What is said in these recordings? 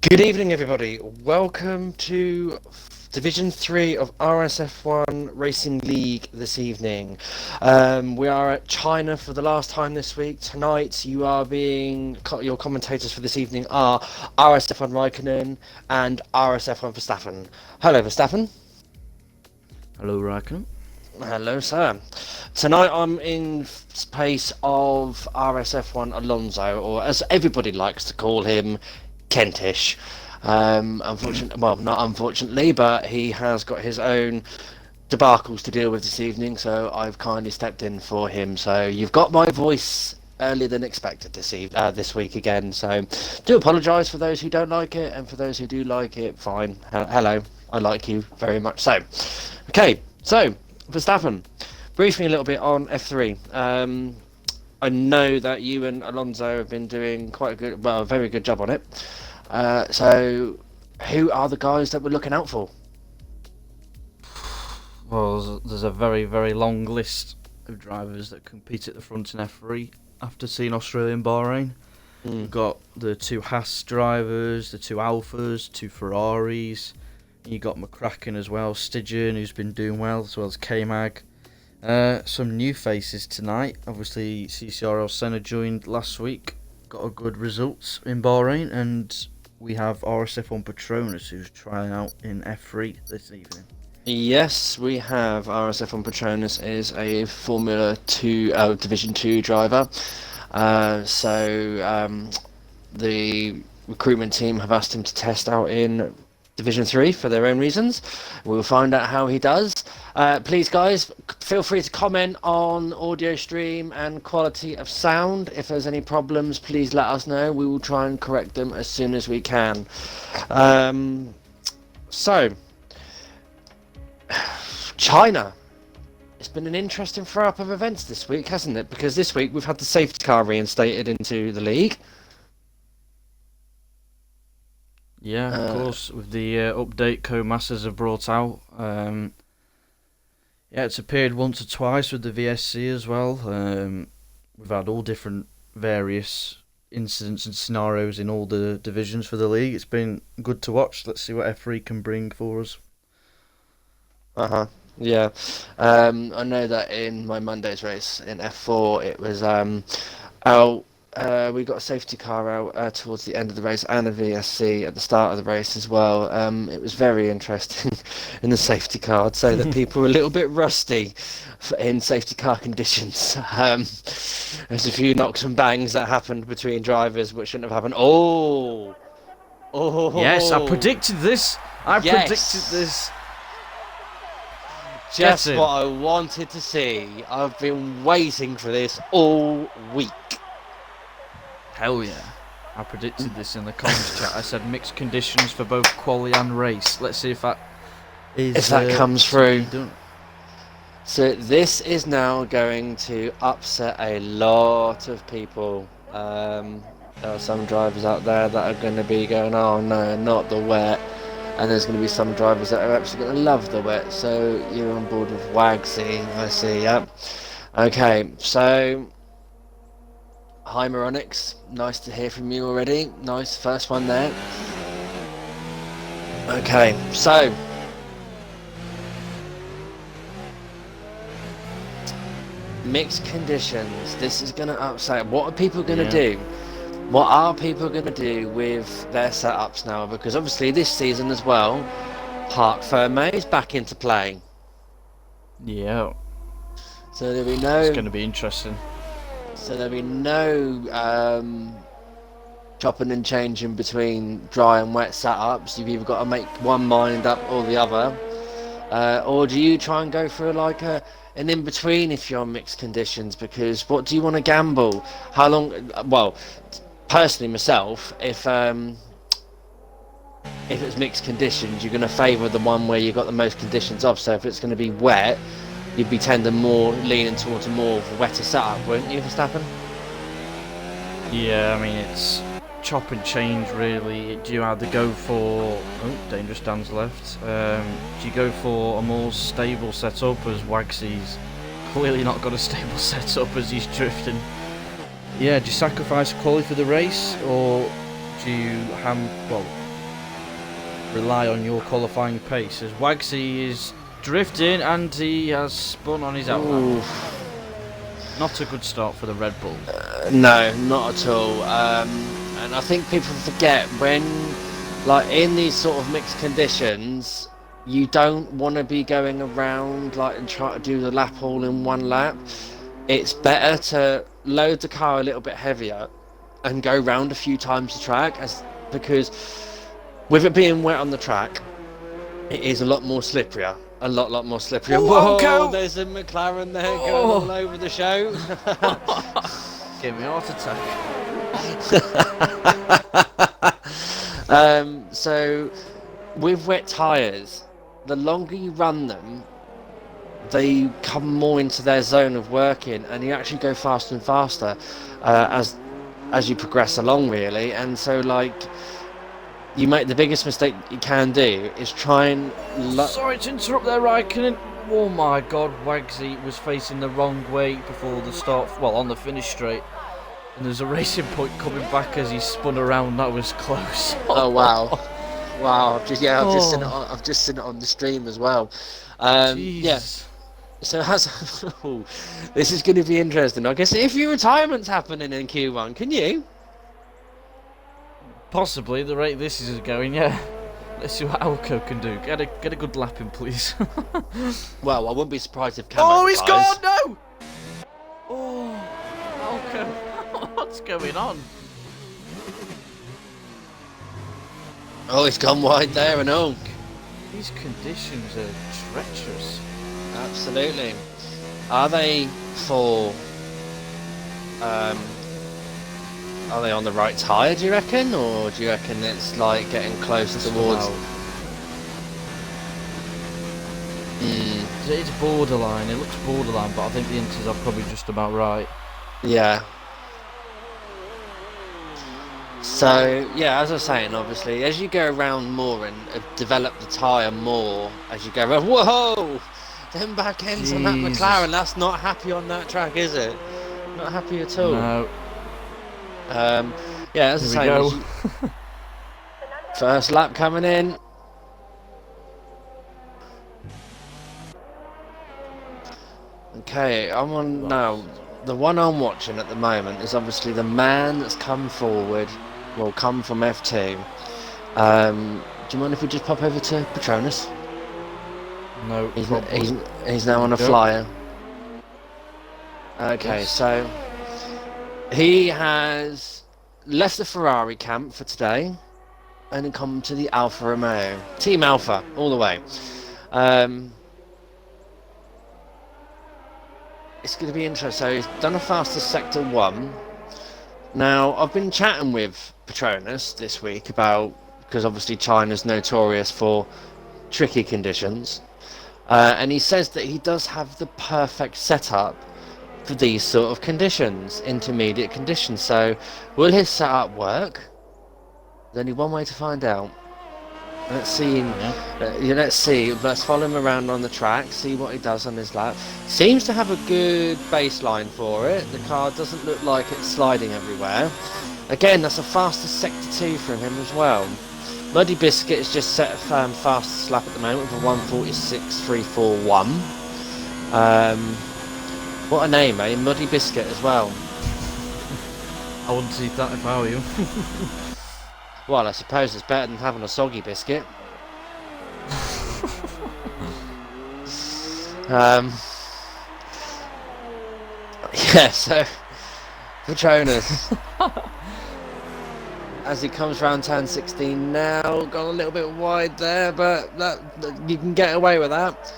Good evening, everybody. Welcome to Division 3 of RSF1 Racing League this evening. We are at China for the last time this week. Tonight, your commentators for this evening are RSF1 Raikkonen and RSF1 Verstappen. Hello, Verstappen. Hello, Raikkonen. Hello, sir. Tonight I'm in space of RSF1 Alonso, or as everybody likes to call him, Kentish. Unfortunately, well, not unfortunately, but he has got his own debacles to deal with this evening, so I've kindly stepped in for him. So you've got my voice earlier than expected this week again. So do apologise for those who don't like it, and for those who do like it, fine. Hello, I like you very much. So, okay, so Verstappen, brief me a little bit on F3. I know that you and Alonso have been doing a very good job on it. So, who are the guys that we're looking out for? Well, there's a very, very long list of drivers that compete at the front in F3 after seeing Australia and Bahrain. We've got the two Haas drivers, the two Alphas, two Ferraris. You got McCracken as well, Stygian, who's been doing well, as well as K-Mag. Some new faces tonight. Obviously, CCRL Senna joined last week, got a good results in Bahrain, and we have RSF1 Petronas, who's trying out in F3 this evening. Yes, we have RSF1 Petronas is a Formula 2 Division 2 driver. The recruitment team have asked him to test out in Division 3 for their own reasons. We'll find out how he does. Please, guys, feel free to comment on audio stream and quality of sound. If there's any problems, please let us know. We will try and correct them as soon as we can. China. It's been an interesting throw-up of events this week, hasn't it? Because this week we've had the safety car reinstated into the league. Yeah, of course, with the update Co-Masters have brought out. It's appeared once or twice with the VSC as well. We've had all different various incidents and scenarios in all the divisions for the league. It's been good to watch. Let's see what F3 can bring for us. Yeah. I know that in my Monday's race in F4, it was we got a safety car out towards the end of the race and a VSC at the start of the race as well. It was very interesting in the safety car. I'd say that people were a little bit rusty in safety car conditions. There's a few knocks and bangs that happened between drivers which shouldn't have happened. Oh! Yes, I predicted this. Predicted this. Just what I wanted to see. I've been waiting for this all week. Hell yeah. I predicted this in the comments chat. I said mixed conditions for both quali and race. Let's see if that comes through. So this is now going to upset a lot of people. There are some drivers out there that are going to be going, oh no, not the wet. And there's going to be some drivers that are actually going to love the wet. So you're on board with Wagsy, I see, yeah. Okay, so hi Moronix, nice to hear from you already. Nice, first one there. Okay, so mixed conditions. This is going to upset. What are people going to do? What are people going to do with their setups now? Because obviously this season as well, Parc Fermé is back into play. Yeah. So there'll be no... It's going to be interesting. So there'll be no chopping and changing between dry and wet setups. You've either got to make one mind up or the other. Or do you try and go for like an in-between if you're on mixed conditions? Because what do you want to gamble? How long... Well... Personally, myself, if it's mixed conditions, you're going to favour the one where you've got the most conditions of. So if it's going to be wet, you'd be leaning towards a more wetter setup, wouldn't you, Verstappen? Yeah, I mean, it's chop and change, really. Do you either go for... Oh, dangerous Dan's left. Do you go for a more stable setup, as Wagsy's clearly not got a stable setup as he's drifting? Yeah, do you sacrifice quality for the race, or do you rely on your qualifying pace, as Wagsy is drifting and he has spun on his outlap. Not a good start for the Red Bull. No, not at all. And I think people forget when, like, in these sort of mixed conditions, you don't want to be going around like and try to do the lap all in one lap. It's better to load the car a little bit heavier and go round a few times the track, because with it being wet on the track, it is a lot more slipperier. A lot more slipperier. Oh, whoa, there's a McLaren there going all over the show. Give me a heart attack. So with wet tyres, the longer you run them, they come more into their zone of working, and you actually go faster and faster as you progress along, really. And so, like, you make the biggest mistake you can do is try and sorry to interrupt there, Raikkonen. Oh my god, Wagsy was facing the wrong way before the start, well, on the finish straight, and there's a racing point coming back as he spun around. That was close. Oh wow. I've just seen it on the stream as well. Yeah. So this is going to be interesting. I guess if your retirement's happening in Q1, can you? Possibly, the rate this is going, yeah. Let's see what Alco can do. Get a good lap in, please. Well, I wouldn't be surprised if Camo Oh, he's retires. gone! No! Oh, Alco, what's going on? Oh, he's gone wide there and all. These conditions are treacherous. Absolutely. Are they for? Are they on the right tyre, do you reckon, or do you reckon it's like getting close towards? It's borderline. It looks borderline, but I think the inters are probably just about right. Yeah. So yeah, as I was saying, obviously, as you go around more and develop the tyre more, as you go around, whoa, them back ends on that McLaren, that's not happy on that track, is it? Not happy at all. No. Yeah, as I say, first lap coming in. Okay, I'm on now. The one I'm watching at the moment is obviously the man that's come forward, will come from F2. Do you mind if we just pop over to Petronas? No. He's now on a flyer. Okay, Yes. so he has left the Ferrari camp for today and come to the Alfa Romeo. Team Alfa, all the way. It's going to be interesting. So he's done a fastest sector 1. Now, I've been chatting with Petronas this week about, because obviously China's notorious for tricky conditions, and he says that he does have the perfect setup for these sort of conditions, intermediate conditions. So will his setup work? There's only one way to find out. Let's see. Let's follow him around on the track, see what he does on his lap. Seems to have a good baseline for it. The car doesn't look like it's sliding everywhere. Again, that's a fastest sector 2 from him as well. Muddy Biscuit is just set fastest lap at the moment with a 1:46.341. What a name, eh? Muddy Biscuit as well. I wouldn't see that if I were you. Well, I suppose it's better than having a soggy biscuit. Yeah, so Petronas, as he comes round turn 16 now, gone a little bit wide there, but that you can get away with that.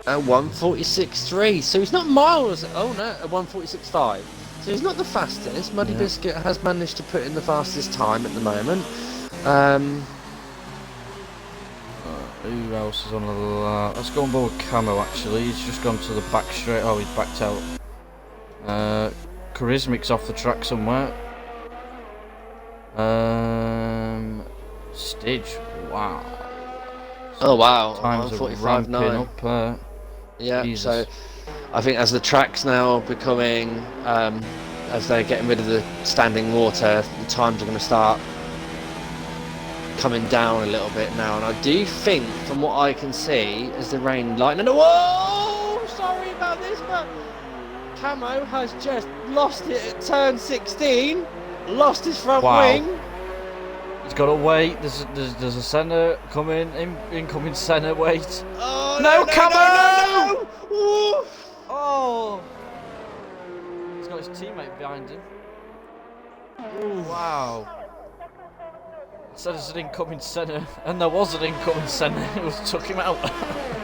1:46.3, so he's not miles. Oh no, a 1:46.5. So he's not the fastest. Muddy Biscuit has managed to put in the fastest time at the moment. Who else is on the lap? Let's go on board Camo, actually. He's just gone to the back straight. Oh, he's backed out. Charismic's off the track somewhere. Stidge. Wow. Oh wow, Times are ramping 1:45.9. up. Yeah, Jesus. so I think as the track's now becoming, as they're getting rid of the standing water, the times are going to start coming down a little bit now, and I do think, from what I can see, as the rain lightning. Whoa! Sorry about this, but Camo has just lost it at turn 16, lost his front wing. He's got to wait. There's a centre coming, incoming centre. Wait. Oh, no, no. Camo! Oh! He's got his teammate behind him. Ooh, wow. Said it's an incoming centre, and there was an incoming centre. It was took him out.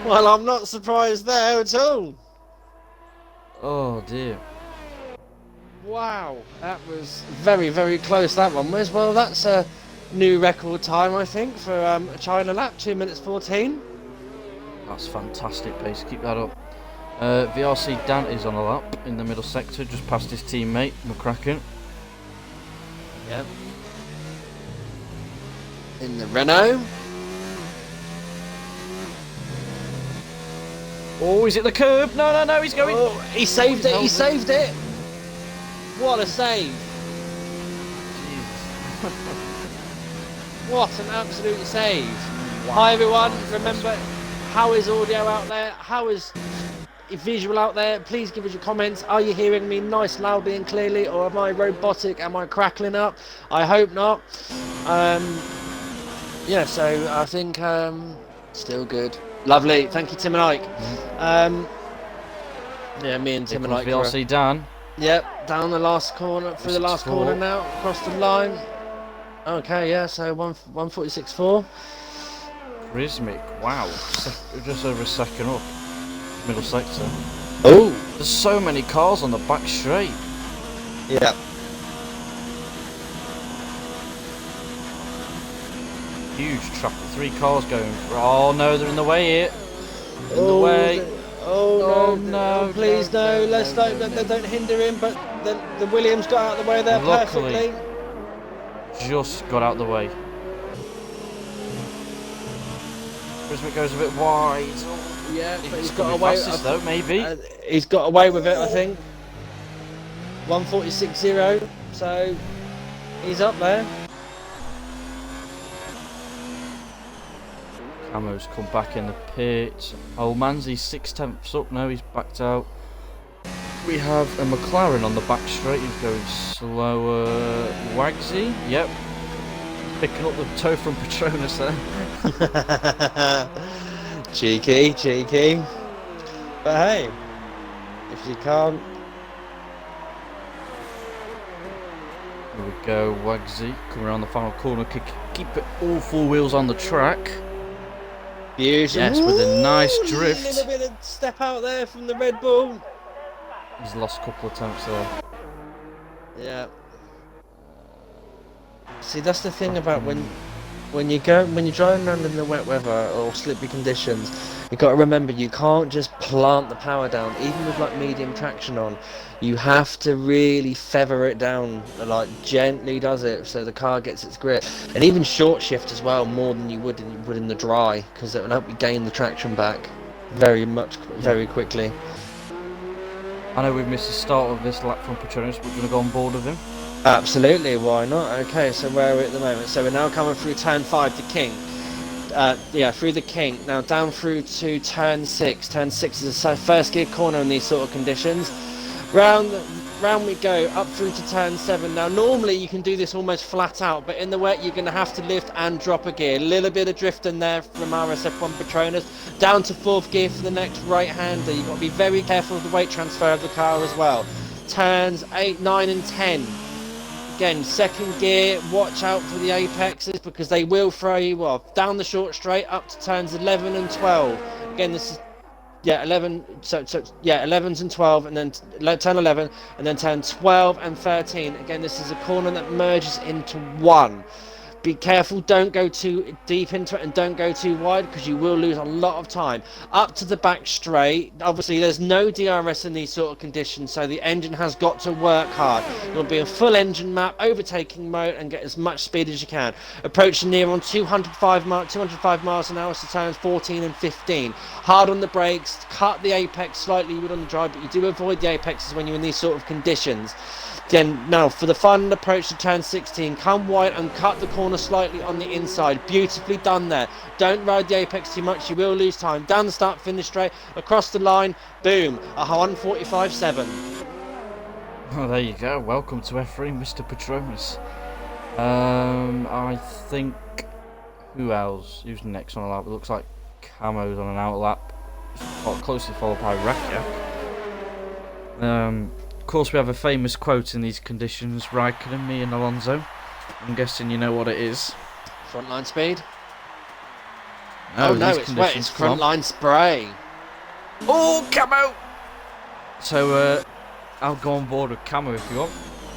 Well, I'm not surprised there at all. Oh dear. Wow, that was very, very close, that one was. Well, that's a new record time, I think, for a China lap, 2 minutes 14. That's fantastic pace, keep that up. VRC Dan is on a lap in the middle sector, just past his teammate, McCracken. Yep. In the Renault. Oh, is it the curb? No, he's going. Oh, he saved it, he saved it. What a save. What an absolute save. Wow. Hi everyone, remember, how is audio out there? How is visual out there? Please give us your comments. Are you hearing me nice, loudly and clearly, or am I robotic? Am I crackling up? I hope not. Yeah, so I think still good. Lovely, thank you Tim and Ike. Yeah, me and Tim and Ike. VLC Dan. Yep, down the last corner, through the last corner now, across the line. Okay, yeah, so 146.4. Rhythmic, wow. Just over a second up. Middle sector. Oh! There's so many cars on the back straight. Yeah. Huge traffic. 3 cars going. Oh no, they're in the way here. In the way. Oh no! Please no! Let's don't hinder him. But the Williams got out of the way there perfectly. Just got out of the way. Rhythmic goes a bit wide. Yeah, but he's got away. Though maybe he's got away with it. I think 146.0. So he's up there. Camo's come back in the pit. Oh, Manzi's 6/10 up now, he's backed out. We have a McLaren on the back straight, he's going slower. Wagsy, yep. Picking up the toe from Petronas there. Cheeky. But hey, if you can't. Here we go, Wagsy coming around the final corner, keep it all 4 wheels on the track. Beautiful. Yes, with a nice drift. A little bit of step out there from the Red Bull. He's lost a couple of attempts there. Yeah. See, that's the thing about when you're driving around in the wet weather or slippery conditions, you got to remember you can't just plant the power down. Even with like medium traction on, you have to really feather it down, like gently does it, so the car gets its grip. And even short shift as well, more than you would in the dry, because it will help you gain the traction back very quickly. I know we've missed the start of this lap from Petronas, but we're going to go on board with him. Absolutely, why not? Okay, so where are we at the moment? So we're now coming through turn 5 to King. Through the King. Now down through to turn 6. Turn 6 is the first gear corner in these sort of conditions. Round we go, up through to turn 7. Now normally you can do this almost flat out, but in the wet you're going to have to lift and drop a gear. A little bit of drift in there from RSF1 Petronas. Down to 4th gear for the next right-hander. You've got to be very careful of the weight transfer of the car as well. Turns 8, 9 and 10. Again, 2nd gear, watch out for the apexes because they will throw you off. Down the short straight, up to turns 11 and 12. Again, this is 11s and 12, and then turn 11, and then turn 12 and 13. Again, this is a corner that merges into one. Be careful, don't go too deep into it and don't go too wide because you will lose a lot of time. Up to the back straight, obviously there's no DRS in these sort of conditions, so the engine has got to work hard. It'll be a full engine map, overtaking mode, and get as much speed as you can. Approaching near on 205 miles an hour to turns 14 and 15. Hard on the brakes, cut the apex slightly, you would on the drive, but you do avoid the apexes when you're in these sort of conditions. Again, now for the final approach to turn 16, come wide and cut the corner corner slightly on the inside. Beautifully done there. Don't ride the apex too much, you will lose time. Down the start, finish straight, across the line, boom, a 1:45.7. Oh, there you go. Welcome to F3, Mr. Patronus. I think... Who else? Who's next on a lap? It looks like Camo's on an out lap. Closely followed by Rakiak. Of course, we have a famous quote in these conditions. Raikkonen, me and Alonso. I'm guessing you know what it is. Frontline speed? No, oh no, it's wet. It's frontline spray. Oh, Camo! So, I'll go on board with Camo if you want.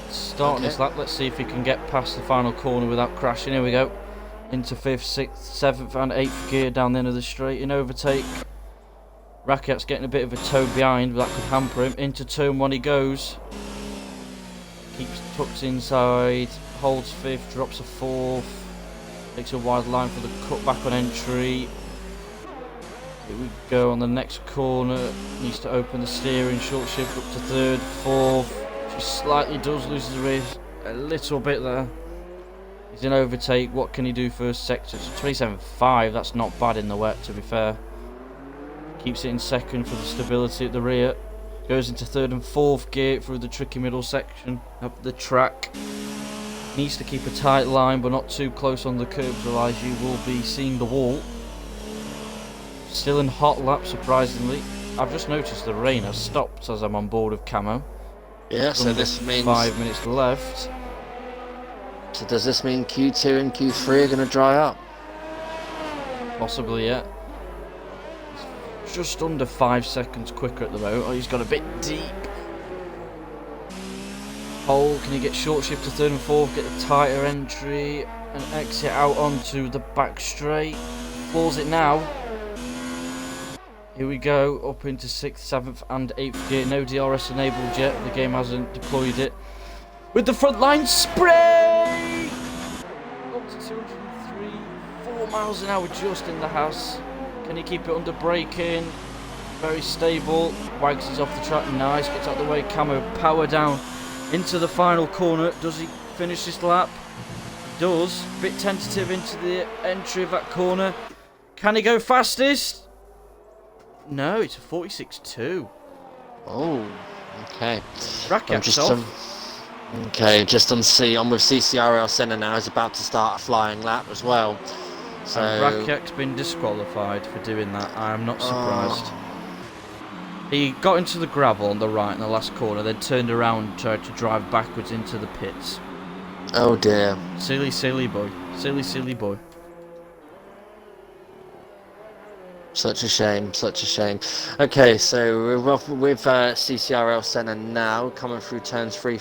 Starting this lap, let's see if he can get past the final corner without crashing. Here we go. Into 5th, 6th, 7th and 8th gear down the end of the straight. In overtake. Rakiak's getting a bit of a toe behind, but that could hamper him. Into turn 1 he goes. Keeps tucks inside. Holds 5th, drops a 4th. Takes a wide line for the cutback on entry. Here we go on the next corner. Needs to open the steering. Short shift up to 3rd, 4th. Just slightly does lose the race a little bit there. He's in overtake. What can he do first sector? It's 27.5. That's not bad in the wet, to be fair. Keeps it in 2nd for the stability at the rear. Goes into 3rd and 4th gear through the tricky middle section up the track. Needs to keep a tight line, but not too close on the curbs, otherwise you will be seeing the wall. Still in hot lap, surprisingly. I've just noticed the rain has stopped as I'm on board with Camo. Yeah, so this means 5 minutes left. So does this mean Q2 and Q3 are going to dry up? Possibly, yeah. It's just under 5 seconds quicker at the moment. Oh, he's got a bit deep. Pole, can he get short shift to 3rd and 4th, get the tighter entry and exit out onto the back straight. Floors it now. Here we go, up into 6th, 7th and 8th gear. No DRS enabled yet, the game hasn't deployed it. With the front line spray! Up to 203, 4 miles an hour just in the house. Can he keep it under braking? Very stable. Wags is off the track, nice, gets out of the way. Camo, power down into the final corner. Does he finish this lap? He does. Bit tentative into the entry of that corner. Can he go fastest? No, it's a 46.2. Oh, okay. Rakiak's off. Okay, just on C. I'm with CCRL Senna now. He's about to start a flying lap as well. So Rakiak's been disqualified for doing that. I'm not surprised. He got into the gravel on the right in the last corner, then turned around and tried to drive backwards into the pits. Oh dear. Silly, silly boy. Silly, silly boy. Such a shame, such a shame. Okay, so we're off with CCRL Senna now, coming through turns 3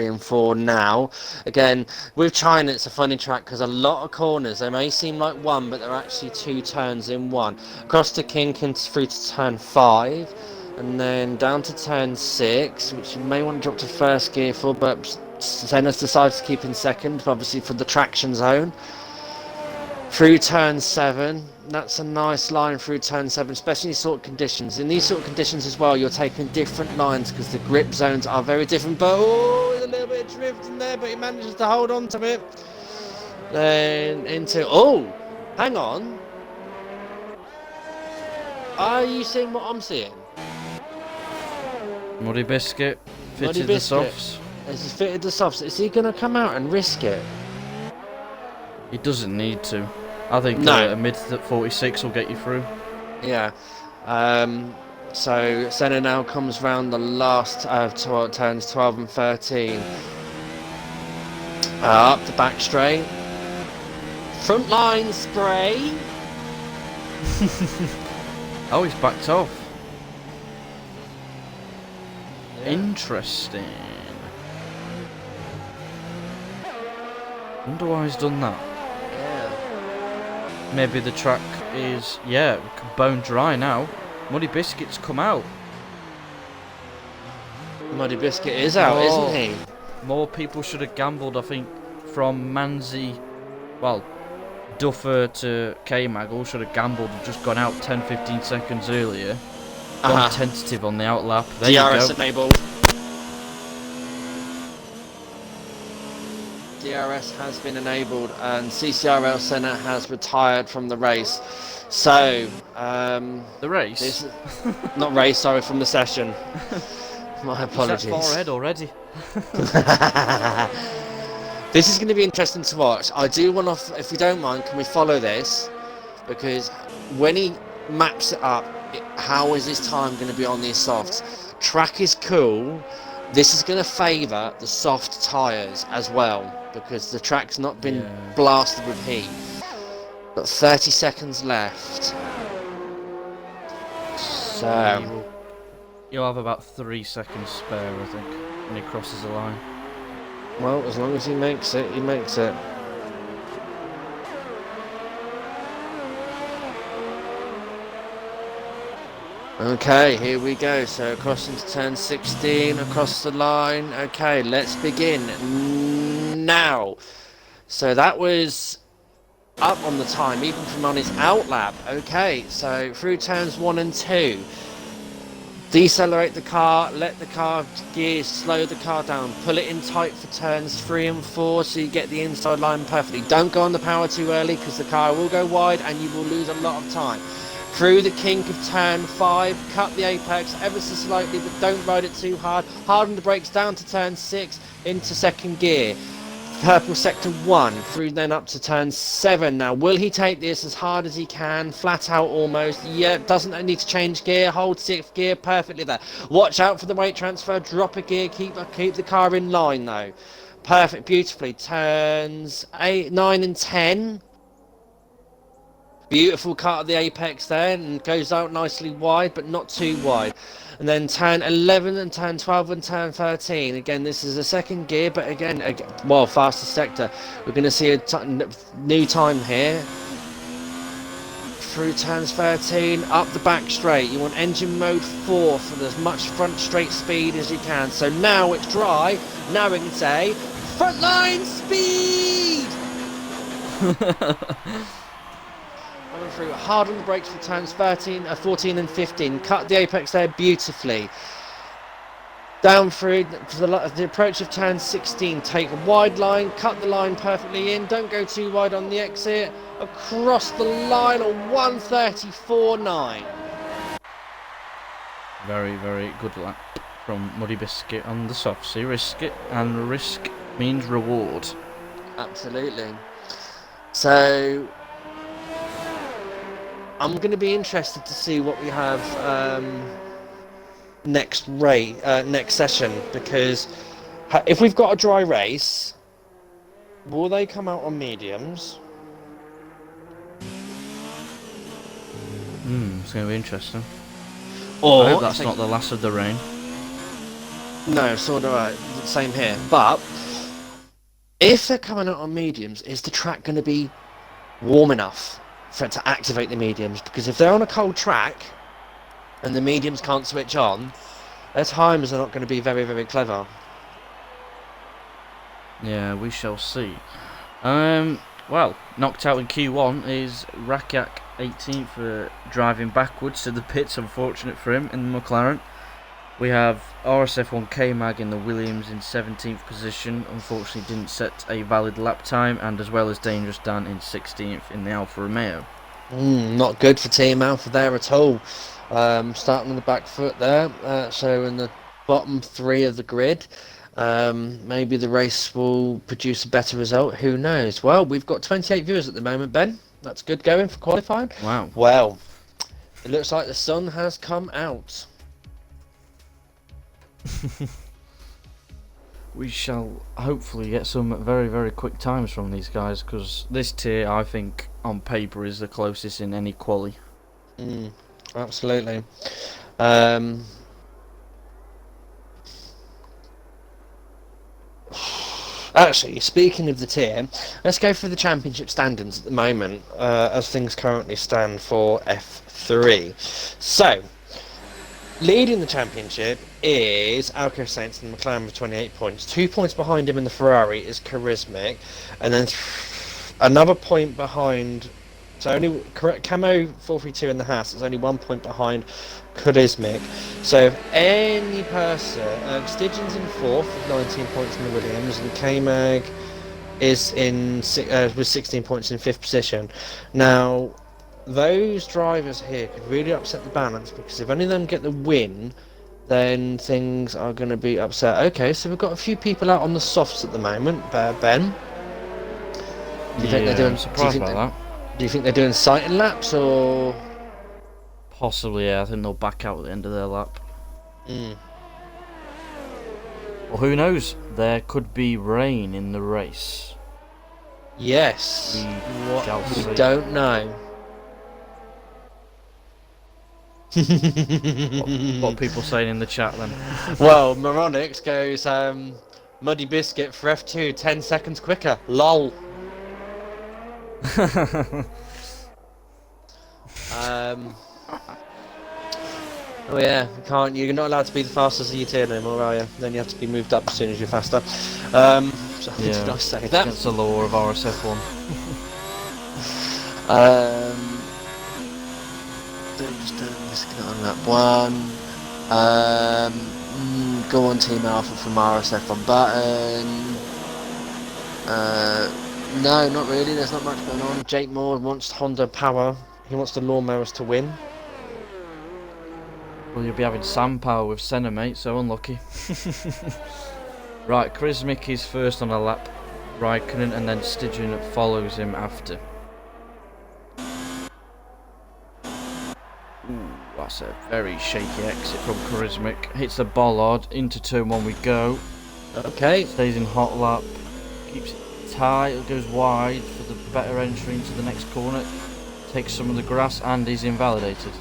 and 4 now. Again, with China, it's a funny track because a lot of corners, they may seem like one, but they're actually 2 turns in one. Across to Kinkin through to turn 5, and then down to turn 6, which you may want to drop to first gear for, but Senna's decided to keep in 2nd, obviously for the traction zone. Through turn 7, that's a nice line through turn 7, especially in these sort of conditions. In these sort of conditions as well, you're taking different lines because the grip zones are very different. But oh, there's a little bit of drift in there, but he manages to hold on to it. Then into, oh, hang on. Are you seeing what I'm seeing? Muddy Biscuit fitted the softs. He's fitted the softs. Is he going to come out and risk it? He doesn't need to. I think no. A mid 46 will get you through. Yeah. So Senna now comes round the last turns 12 and 13. Up the back straight. Front line spray. Oh, he's backed off. Yeah. Interesting. Wonder why he's done that. Yeah. Maybe the track is, bone dry now. Muddy Biscuit's come out. Muddy Biscuit is out, isn't he? More people should have gambled, I think, from Manzi, well, Duffer to K-Mag all should have gambled and just gone out 10-15 seconds earlier. Gone tentative on the out lap. There you DRS go. enabled. DRS has been enabled and CCRL Senna has retired from the race. So, The race? this is, not race, sorry, from the session. My apologies. He's that far ahead already. This is going to be interesting to watch. I do want to, if you don't mind, can we follow this? Because when he maps it up, how is his time going to be on these softs? Track is cool. This is going to favour the soft tyres as well, because the track's not been blasted with heat. Got 30 seconds left. So you'll have about 3 seconds spare, I think, when he crosses the line. Well, as long as he makes it, he makes it. Okay, here we go. So across into turn 16, across the line. Okay, let's begin now. So that was up on the time, even from on his out lap. Okay, so through turns 1 and 2. Decelerate the car, let the car gears slow the car down, pull it in tight for turns 3 and 4 so you get the inside line perfectly. Don't go on the power too early because the car will go wide and you will lose a lot of time. Through the kink of turn 5, cut the apex ever so slightly but don't ride it too hard. Harden the brakes down to turn 6 into second gear. Purple sector 1 through then up to turn 7. Now will he take this as hard as he can, flat out almost? Yeah, doesn't need to change gear, hold 6th gear perfectly there. Watch out for the weight transfer, drop a gear, keep the car in line though. Perfect, beautifully. Turns 8, 9 and 10. Beautiful cut of the apex there and goes out nicely wide but not too wide. And then turn 11 and turn 12 and turn 13. Again, this is a second gear, but again well, fastest sector. We're going to see a new time here. Through turns 13, up the back straight. You want engine mode 4 for as much front straight speed as you can. So now it's dry. Now we can say, frontline speed! Coming through hard on the brakes for turns 14 and 15. Cut the apex there beautifully. Down through the approach of turn 16. Take a wide line, cut the line perfectly in. Don't go too wide on the exit. Across the line on 134.9. Very, very good lap from Muddy Biscuit on the soft. So you risk it, and risk means reward. Absolutely. So I'm going to be interested to see what we have next session, because if we've got a dry race, will they come out on mediums? It's going to be interesting. Or I hope that's not the last of the rain. No, sort of same here. But if they're coming out on mediums, is the track going to be warm enough for it to activate the mediums? Because if they're on a cold track and the mediums can't switch on, their times are not going to be very, very clever. Yeah, we shall see. Well, knocked out in Q1 is Rakiak 18th for driving backwards to the pits. Unfortunate for him in the McLaren. We have RSF1 K-Mag in the Williams in 17th position. Unfortunately didn't set a valid lap time, and as well as Dangerous Dan in 16th in the Alfa Romeo. Not good for Team Alfa there at all. Starting on the back foot there, so in the bottom 3 of the grid. Maybe the race will produce a better result, who knows. Well, we've got 28 viewers at the moment, Ben. That's good going for qualifying. Wow. Well, it looks like the sun has come out. We shall hopefully get some very, very quick times from these guys, because this tier, I think, on paper is the closest in any quali. Absolutely. Actually, speaking of the tier, let's go through the championship standings at the moment, as things currently stand for F3. So, leading the championship is Alco Sainz and McLaren with 28 points. 2 points behind him in the Ferrari is Charismatic, and then another point behind. So only Camo 432 in the Haas is only 1 point behind Charismatic. So if any person, Stygian's in 4th with 19 points in the Williams, and K-Mag is with 16 points in 5th position. Now, those drivers here could really upset the balance, because if any of them get the win, then things are going to be upset. Okay, so we've got a few people out on the softs at the moment. Ben, do you think they're doing? I'm surprised by that. Do you think they're doing sighting laps or? Possibly, yeah. I think they'll back out at the end of their lap. Well, who knows? There could be rain in the race. Yes. We don't know. What are people saying in the chat then? Well, Moronix goes, Muddy Biscuit for F2, 10 seconds quicker. LOL. Oh yeah, you're not allowed to be the fastest of your tier anymore, are you? Then you have to be moved up as soon as you're faster. So did I say that? That's the law of RSF1. Just get on that one. Go on Team Alpha from RSF1 button. No, not really. There's not much going on. Jake Moore wants Honda Power. He wants the lawnmowers to win. Well, you'll be having Sam Power with Senna, mate, so unlucky. Right, Krizmik is first on a lap. Raikkonen and then Stygian follows him after. Ooh, that's a very shaky exit from Krizmik. Hits the bollard, into turn 1 we go. Okay. Stays in hot lap. Keeps it tight, it goes wide for the better entry into the next corner. Takes some of the grass and is invalidated.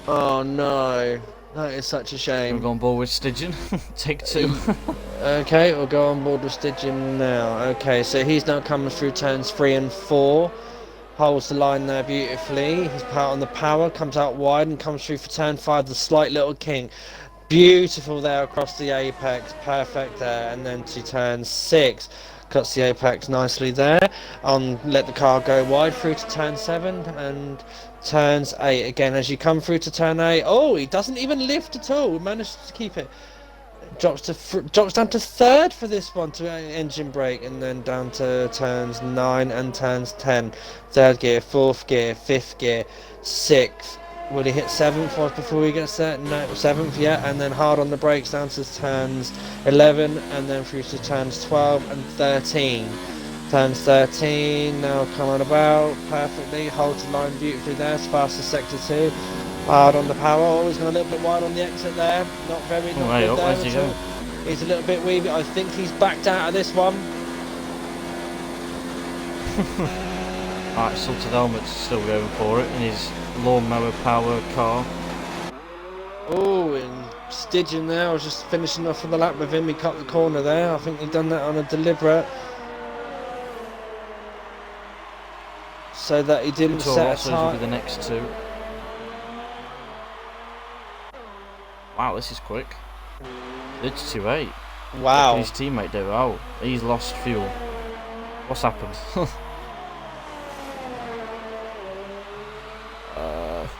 Oh no, that is such a shame. We'll go on board with Stygian. Take 2. Okay, we'll go on board with Stygian now. Okay, so he's now coming through turns 3 and 4. Holds the line there beautifully. He's out on the power, comes out wide and comes through for turn 5, the slight little king. Beautiful there across the apex, perfect there. And then to turn 6. Cuts the apex nicely there. Let the car go wide through to turn 7 and turns 8 again. As you come through to turn 8, oh, he doesn't even lift at all. He managed to keep it. Drops down to 3rd for this one to engine brake, and then down to turns 9 and turns 10. 3rd gear, 4th gear, 5th gear, 6th. Will he hit 7th once before he gets there? No, 7th, yeah, and then hard on the brakes down to turns 11 and then through to turns 12 and 13. Turns 13, now coming about perfectly, holds the line beautifully there, as fast as sector 2. Hard on the power, oh, he's gone a little bit wide on the exit there. Not good there at all. He's a little bit weavy, I think he's backed out of this one. Alright, Salted Helmet's still going for it in his lawnmower power car. Oh, and Stygian there, I was just finishing off on the lap with him, he cut the corner there. I think he'd done that on a deliberate. So that he didn't set a time. Will be the next 2. Wow, this is quick. It's 2-8. Wow. His teammate do. Oh, he's lost fuel. What's happened?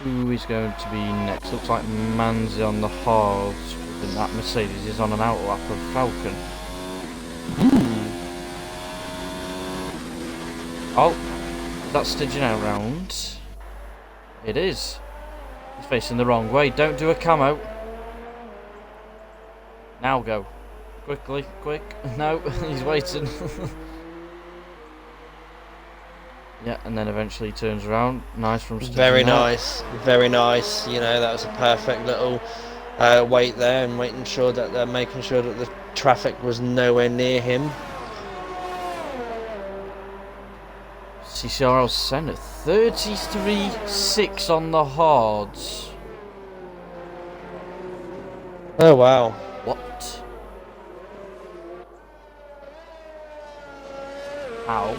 Who is going to be next? Looks like Manzi on the hards. And that Mercedes is on an outlap of Falcon. Oh, that's Stygian out round. It is. He's facing the wrong way. Don't do a camo. Now go. Quickly, quick. No, he's waiting. Yeah, and then eventually he turns around. Nice from Stygian. Very nice, very nice. You know, that was a perfect little wait there, and making sure that the traffic was nowhere near him. CCRL Senna 33.6 on the hards. Oh wow. What? How?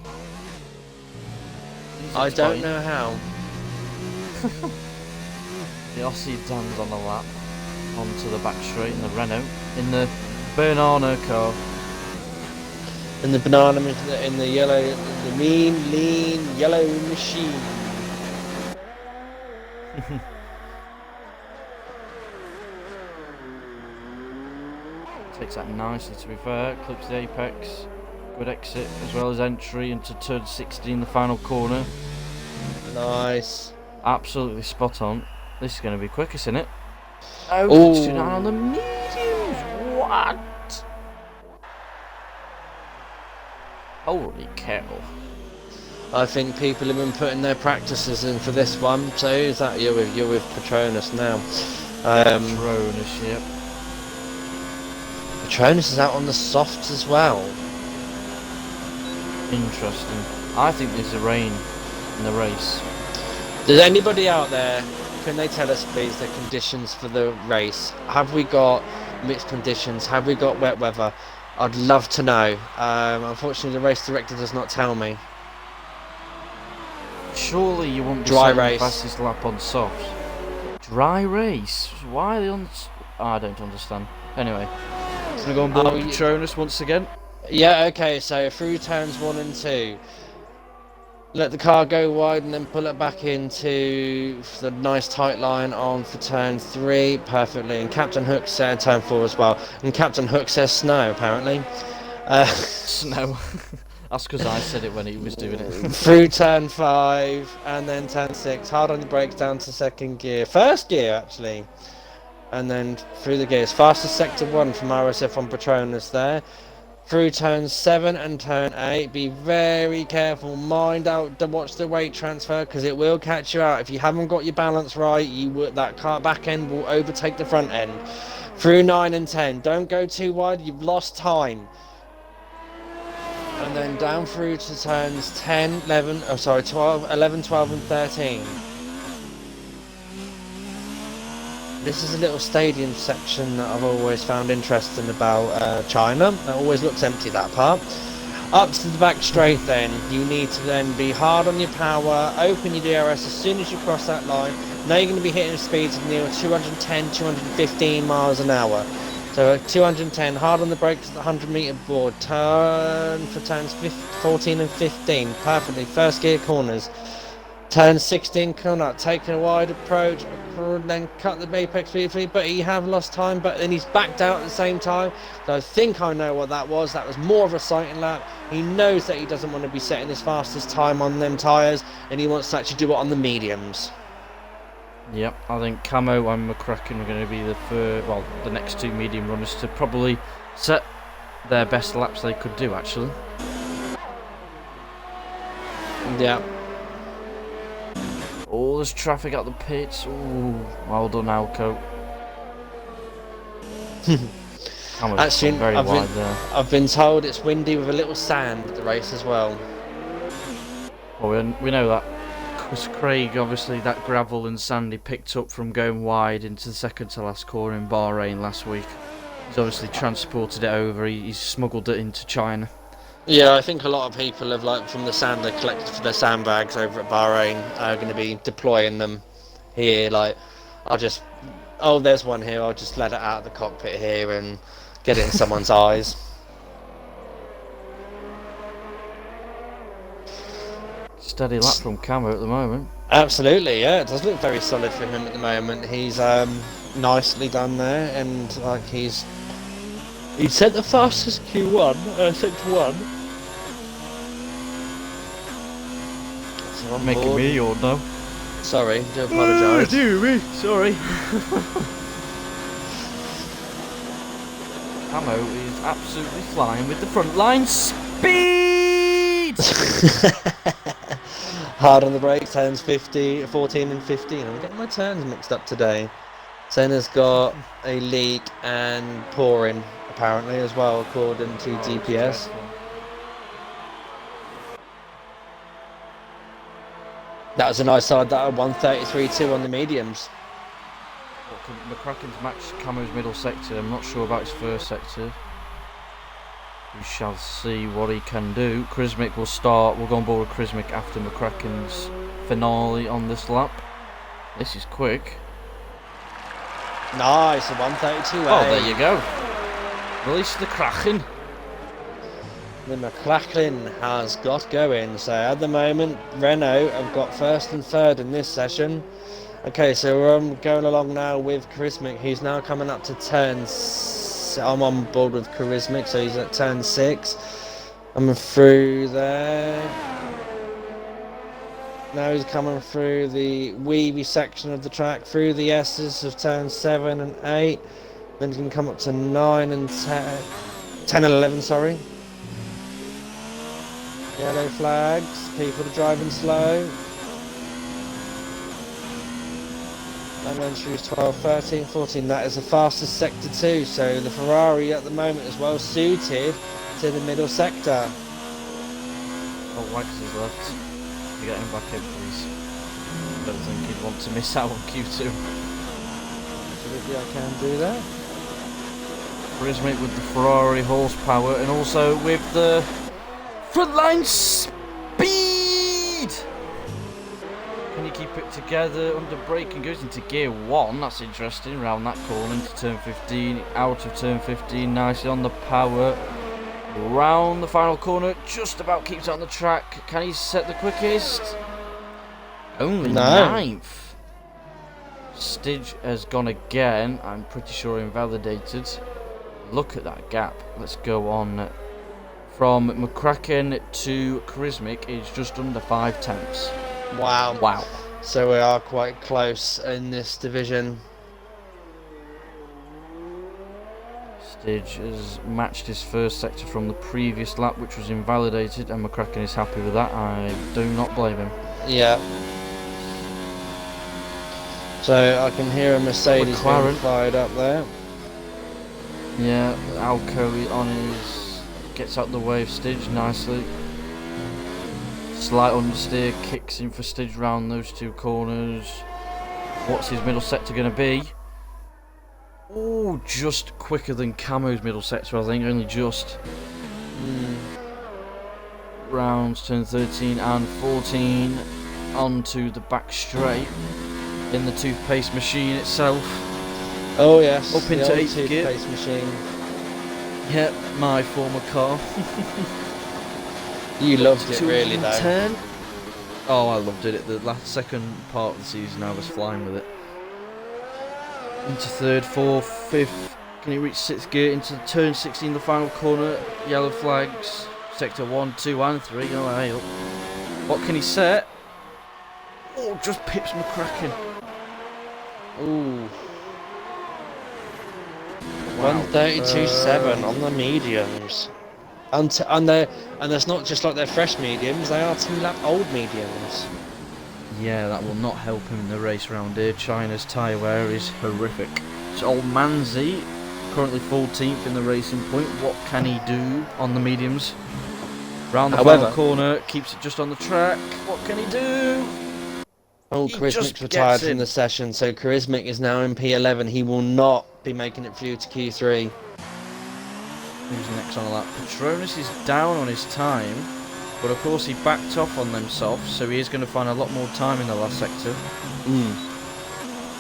I don't know how. The Aussie Dan's on the lap. Onto the back straight in the Renault. In the banana car. In the banana, in the yellow, the mean, lean, yellow machine. Takes that nicely, to be fair. Clips the apex. Good exit as well as entry into turn 16, the final corner. Nice. Absolutely spot on. This is going to be quick, isn't it? Oh, Ooh. 629 on the mediums. What? Holy cow. I think people have been putting their practices in for this one. So who's that? You're with Patronus now. Patronus, yep. Patronus is out on the softs as well. Interesting. I think there's a rain in the race. Does anybody out there, can they tell us please the conditions for the race? Have we got mixed conditions? Have we got wet weather? I'd love to know. Unfortunately the race director does not tell me. Surely you won't be Dry setting race. the fastest lap on softs. Dry race? Why are they on... I don't understand. Anyway, gonna go on board Patronus once again. Yeah, okay, so through turns 1 and 2. Let the car go wide and then pull it back into the nice tight line on for turn 3 perfectly. And Captain Hook said turn 4 as well. And Captain Hook says snow, apparently. Snow. That's because I said it when he was doing it. Through turn 5 and then turn 6. Hard on the brakes down to second gear. First gear, actually. And then through the gears. Fastest sector 1 from RSF1 Patronus there. Through turn 7 and turn 8, be very careful, mind out to watch the weight transfer because it will catch you out. If you haven't got your balance right, that car back end will overtake the front end. Through 9 and 10, don't go too wide, you've lost time. And then down through to turns 10, 11, 11, 12 and 13. This is a little stadium section that I've always found interesting about China. It always looks empty, that part. Up to the back straight then, you need to then be hard on your power, open your DRS as soon as you cross that line. Now you're going to be hitting speeds of near 210, 215 miles an hour. So 210, hard on the brakes at the 100 metre board, turn for turns 14 and 15, perfectly, first gear corners. Turn 16, come up, taking a wide approach, then cut the apex briefly, but he have lost time, but then he's backed out at the same time. So I think I know what that was. That was more of a sighting lap. He knows that he doesn't want to be setting his fastest time on them tyres, and he wants to actually do it on the mediums. Yep, I think Camo and McCracken are going to be the next two medium runners to probably set their best laps they could do, actually. Yeah. Oh, there's traffic at the pits. Ooh, well done, Alco. Actually, very wide there. I've been told it's windy with a little sand at the race as well. Well, we know that. Because Craig, obviously, that gravel and sand he picked up from going wide into the second to last corner in Bahrain last week. He's obviously transported it over. He's smuggled it into China. Yeah, I think a lot of people have, like, from the sand they collected for their sandbags over at Bahrain are going to be deploying them here. Like, there's one here, I'll just let it out of the cockpit here and get it in someone's eyes. Steady lap from Camo at the moment. Absolutely, yeah, it does look very solid for him at the moment. He's nicely done there, and like he's set the fastest Q1, sector 1. So I'm making bored. me or no? Sorry, do apologise. Do me, sorry. Camo is absolutely flying with the front line speed. Hard on the brakes, turns 14 and 15. I'm getting my turns mixed up today. Senna's got a leak and pouring apparently as well, according to GPS. That was a nice side, that 133.2 on the mediums. McCracken's matched Camo's middle sector. I'm not sure about his first sector. We shall see what he can do. Krismic will start. We'll go on board with Krismic after McCracken's finale on this lap. This is quick. Nice, a 132. Oh, there you go. Release the Kraken. The McLachlan has got going. So at the moment, Renault have got first and third in this session. Okay, so we're going along now with Charismic. He's now coming up to turn. I'm on board with Charismic, so he's at turn 6. Coming through there. Now he's coming through the weavy section of the track, through the S's of turn 7 and 8. Then he can come up to 9 and 10. 10 and 11, sorry. Yellow flags. People are driving slow. And then choose 12, 13, 14. That is the fastest sector too. So the Ferrari at the moment is well suited to the middle sector. Oh, Wags is left. You get him back in, please. Don't think he'd want to miss out on Q2. Absolutely, I can do that. Prismic with the Ferrari horsepower and also with the frontline speed! Can you keep it together under braking? Goes into gear 1, that's interesting, round that corner into turn 15, out of turn 15, nicely on the power. Round the final corner, just about keeps it on the track. Can he set the quickest? Only No. 9th. Stidge has gone again, I'm pretty sure invalidated. Look at that gap. Let's go on. From McCracken to Charismic is just under 5 tenths. Wow. Wow. So we are quite close in this division. Stidge has matched his first sector from the previous lap, which was invalidated, and McCracken is happy with that. I do not blame him. Yeah. So I can hear a Mercedes being fired up there. Yeah, Alco on his gets out the way of Stidge nicely. Slight understeer kicks in for Stidge round those two corners. What's his middle sector going to be? Oh, just quicker than Camo's middle sector, I think, only just. Rounds turn 13 and 14 onto the back straight in the toothpaste machine itself. Oh yes, up into 8th gear. Toothpaste machine. Yep, my former car. You loved it really though. 10. Oh, I loved it. The last second part of the season, I was flying with it. Into 3rd, 4th, 5th. Can he reach 6th gear? Into turn 16, the final corner. Yellow flags. Sector 1, 2 and 3. Oh, hey up. What can he set? Oh, just pips McCracken. Ooh. Wow. 132.7 on the mediums. And that's not just like they're fresh mediums, they are 2-lap old mediums. Yeah, that will not help him in the race round here. China's tyre wear is horrific. So old Manzi, currently 14th in the racing point. What can he do on the mediums? Round the final corner, keeps it just on the track. What can he do? Oh, Charismic's retired from the session, so Charismic is now in P11. He will not be making it through to Q3. Who's next on the lap? Patronus is down on his time, but of course he backed off on himself, so he is going to find a lot more time in the last sector.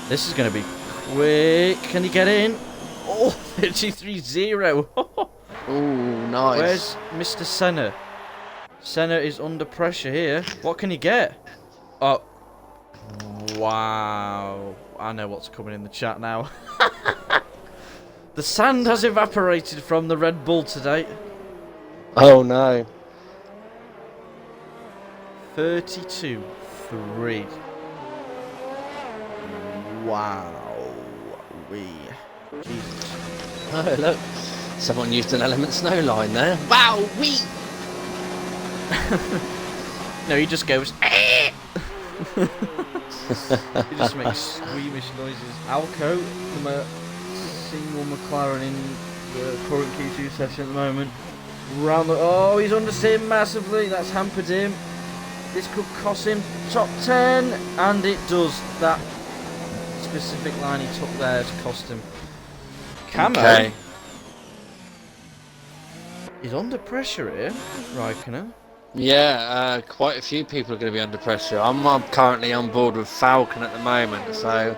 This is going to be quick. Can he get in? Oh, 33.0. Oh, nice. Where's Mr. Senna? Senna is under pressure here. What can he get? Oh, wow. I know what's coming in the chat now. The sand has evaporated from the Red Bull today. Oh no. 32.3. Wow. Jesus. Oh look, someone used an Element Snow line there. Wow, wee! No, he just goes. Eh! He just makes squeamish noises. Alco from a single McLaren in the current Q2 session at the moment. Round the, oh, he's understeered massively. That's hampered him. This could cost him top 10, and it does. That specific line he took there has cost him. Camo is under pressure here, Raikkonen. Yeah, quite a few people are going to be under pressure. I'm currently on board with Falcon at the moment, so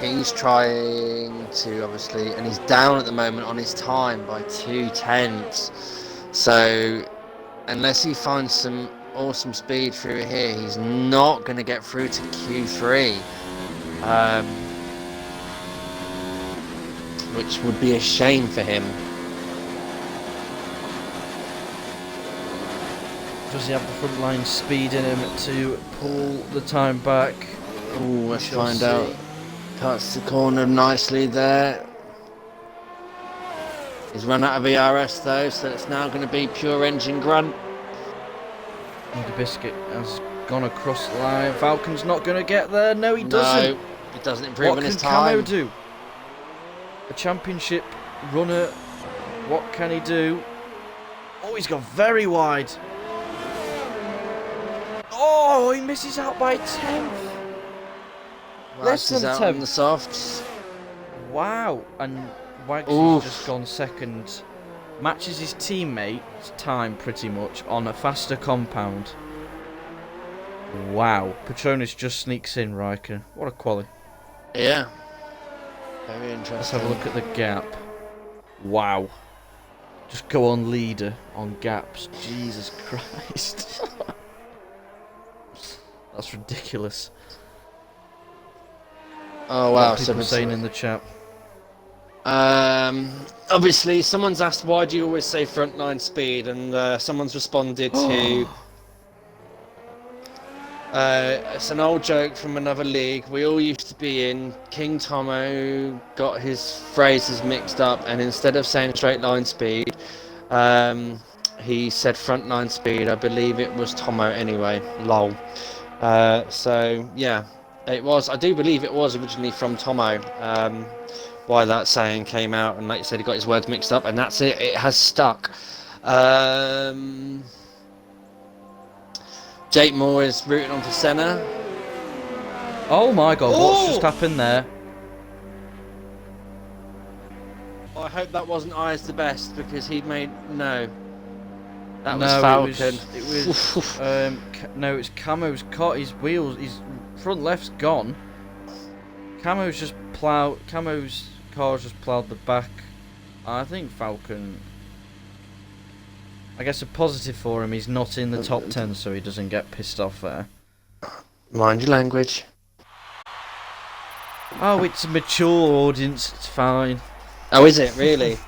he's trying to obviously, and he's down at the moment on his time by 2 tenths. So unless he finds some awesome speed through here, he's not going to get through to Q3, which would be a shame for him. Does he have the front line speed in him to pull the time back? Ooh, let's find out. Cuts the corner nicely there. He's run out of ERS though, so it's now going to be pure engine grunt. The biscuit has gone across the line. Falcon's not going to get there. No, he doesn't. No, he doesn't improve What in his can time. Camo do? A championship runner. What can he do? Oh, he's gone very wide. Oh, he misses out by 10th. Less than out 10th. on the softs. Wow. And Wags has just gone second. Matches his teammate's time pretty much on a faster compound. Wow. Petronas just sneaks in, Riker. What a quality. Yeah. Very interesting. Let's have a look at the gap. Wow. Just go on leader on gaps. Jesus Christ. That's ridiculous. Oh wow, what are people saying in the chat? Obviously someone's asked why do you always say frontline speed, and someone's responded to it's an old joke from another league we all used to be in. King Tomo got his phrases mixed up, and instead of saying straight line speed, he said frontline speed. I believe it was Tomo anyway. Lol. So yeah, it was. I do believe it was originally from Tomo. Why that saying came out, and like you said, he got his words mixed up, and that's it. It has stuck. Jake Moore is rooting on for Senna. Oh my God! What's just happened there? I hope that wasn't Eyes the Best, because he made no. That no, was Falcon. It was no, it's Camo's caught his wheels. His front left's gone. Camo's just ploughed. Camo's car's just ploughed the back. I think Falcon. I guess a positive for him. He's not in the top 10, so he doesn't get pissed off there. Mind your language. Oh, it's a mature audience. It's fine. Oh, is it really?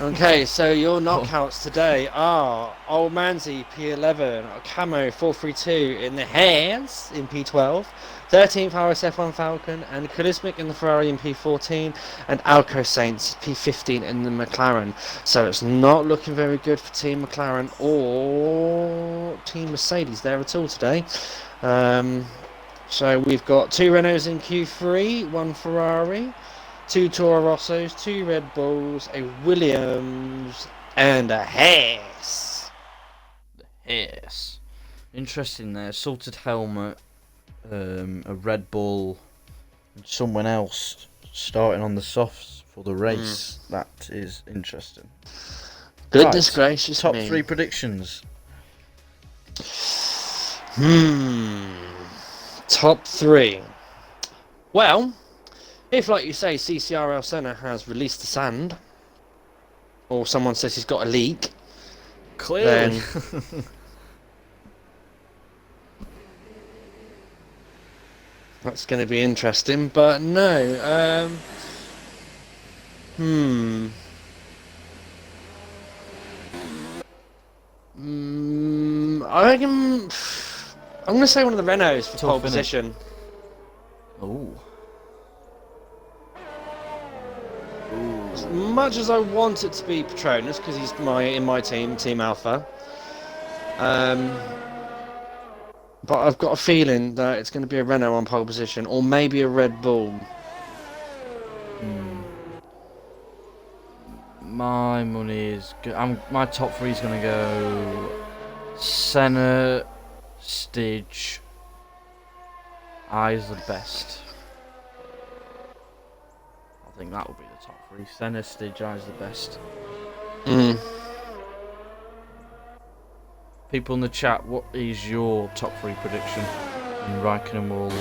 Okay, so your knockouts today are Old Manzi P11, Camo 432 in the hands in P12, 13th RSF1 Falcon, and Kalismic in the Ferrari in P14, and Alco Saints P15 in the McLaren. So it's not looking very good for Team McLaren or Team Mercedes there at all today. So we've got 2 Renaults in Q3, 1 Ferrari, 2 Toro Rossos, 2 Red Bulls, a Williams, and a Haas. The Haas. Interesting there. Salted helmet, a Red Bull, and someone else starting on the softs for the race. That is interesting. Goodness gracious Top me. 3 predictions. Top 3. Well, if, like you say, CCRL Senna has released the sand, or someone says he's got a leak, Clearly. then that's going to be interesting. But no, I reckon I'm going to say one of the Renaults for pole position. Ooh. As much as I want it to be Petronas, because he's in my team, Team Alpha, but I've got a feeling that it's going to be a Renault on pole position, or maybe a Red Bull. My money is good. My top 3 is going to go Senna, Stige, Eyes the best. I think that will be the top 3. Senna, Stige, Eyes the best. People in the chat, what is your top 3 prediction? And Raikkonen will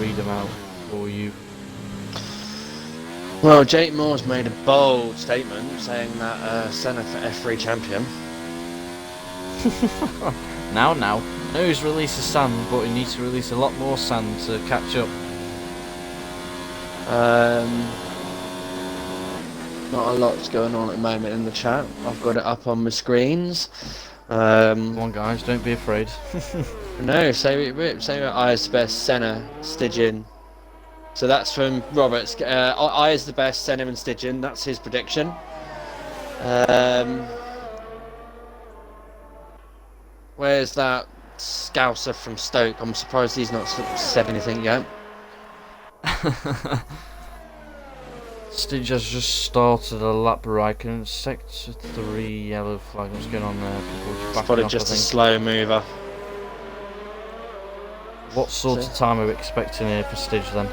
read them out for you. Well, Jake Moore's made a bold statement saying that Senna for F3 champion. Now. I know he's released the sand, but he needs to release a lot more sand to catch up. Not a lot's going on at the moment in the chat. I've got it up on my screens. Come on, guys, don't be afraid. No, say it, I is the best, Senna, Stygian. So that's from Roberts. I is the best, Senna and Stygian. That's his prediction. Where's that Scouser from Stoke? I'm surprised he's not said anything yet. Stitch has just started a lap break in sector 3, yellow flag. What's going on there? It's probably just a slow mover. What sort of time are we expecting here for Stitch then?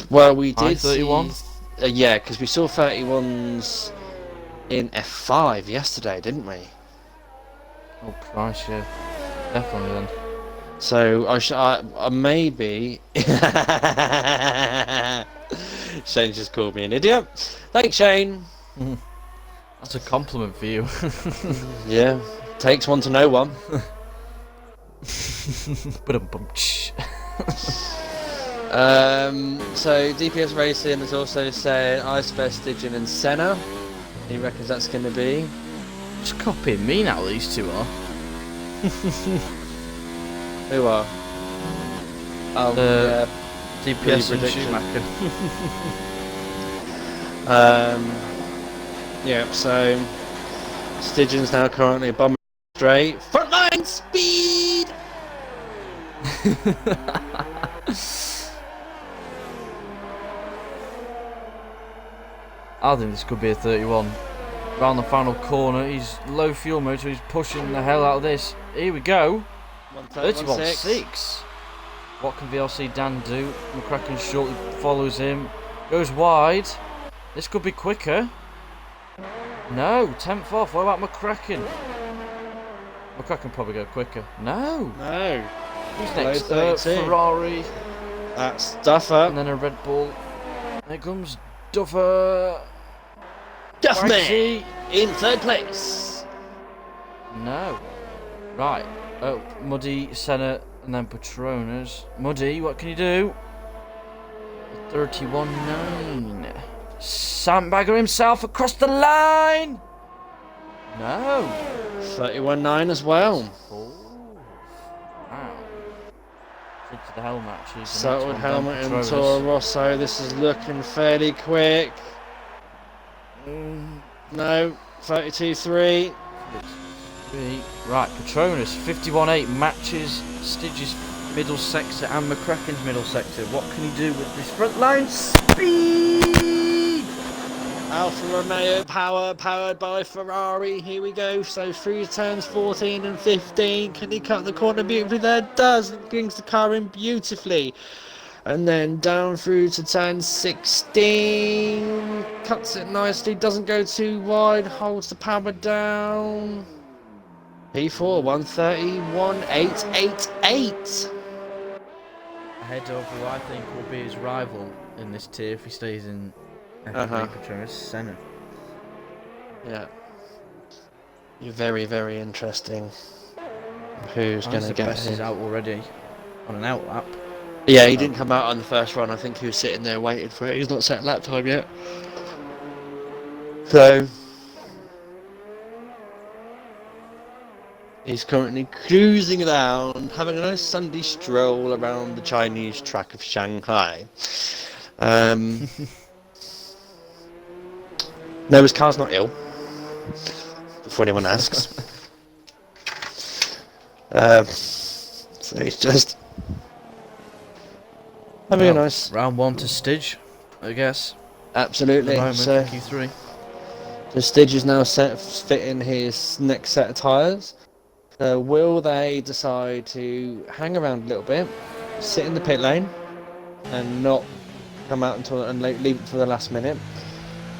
Well, we did 31? Yeah, because we saw 31s in F5 yesterday, didn't we? Oh Christ, yeah, definitely then. So I maybe. Shane just called me an idiot. Thanks, Shane. That's a compliment for you. Yeah, takes one to know one. So DPS Racing has also said Iceberg, Stygian and Senna. He reckons that's going to be. Just copying me now, these two are. Who are? Oh, yeah. DPS and prediction. Schumacher. Yeah, so Stygian's now currently bombing straight. Frontline speed! I think this could be a 31. Round the final corner, he's low fuel motor, he's pushing the hell out of this. Here we go. 31.6. What can VLC Dan do? McCracken shortly follows him. Goes wide. This could be quicker. No, 10th off. What about McCracken? McCracken probably go quicker. No. No. Who's next? Ferrari. That's Duffer. And then a Red Bull. Here comes Duffer. Duffman in third place. No. Right. Oh, Muddy, Senna, and then Petronas. Muddy, what can you do? 31.9. Sandbagger himself across the line. No. 31.9 as well. Oh. Wow. Into the helmet actually. Settled helmet and Toro Rosso. This is looking fairly quick. No. 32.3. Right, Petronas 51.8 matches Stygian's middle sector and McCracken's middle sector. What can he do with this front line speed? Alfa Romeo powered by Ferrari. Here we go. So through turns 14 and 15. Can he cut the corner beautifully? There does. It brings the car in beautifully. And then down through to turn 16. Cuts it nicely. Doesn't go too wide. Holds the power down. P4 131.888. Ahead of who I think will be his rival in this tier if he stays in F3 Petronas, Senna. Yeah. You're very, very interesting. Who's going to get him? He's out already on an out lap. Yeah, he didn't come out on the first run. I think he was sitting there waiting for it. He's not set lap time yet. So he's currently cruising around, having a nice Sunday stroll around the Chinese track of Shanghai. No, his car's not ill, before anyone asks. So he's just having a nice... Round 1 to Stidge, I guess. Absolutely. So Q3. The Stidge is now fitting his next set of tyres. Will they decide to hang around a little bit, sit in the pit lane, and not come out and leave it for the last minute?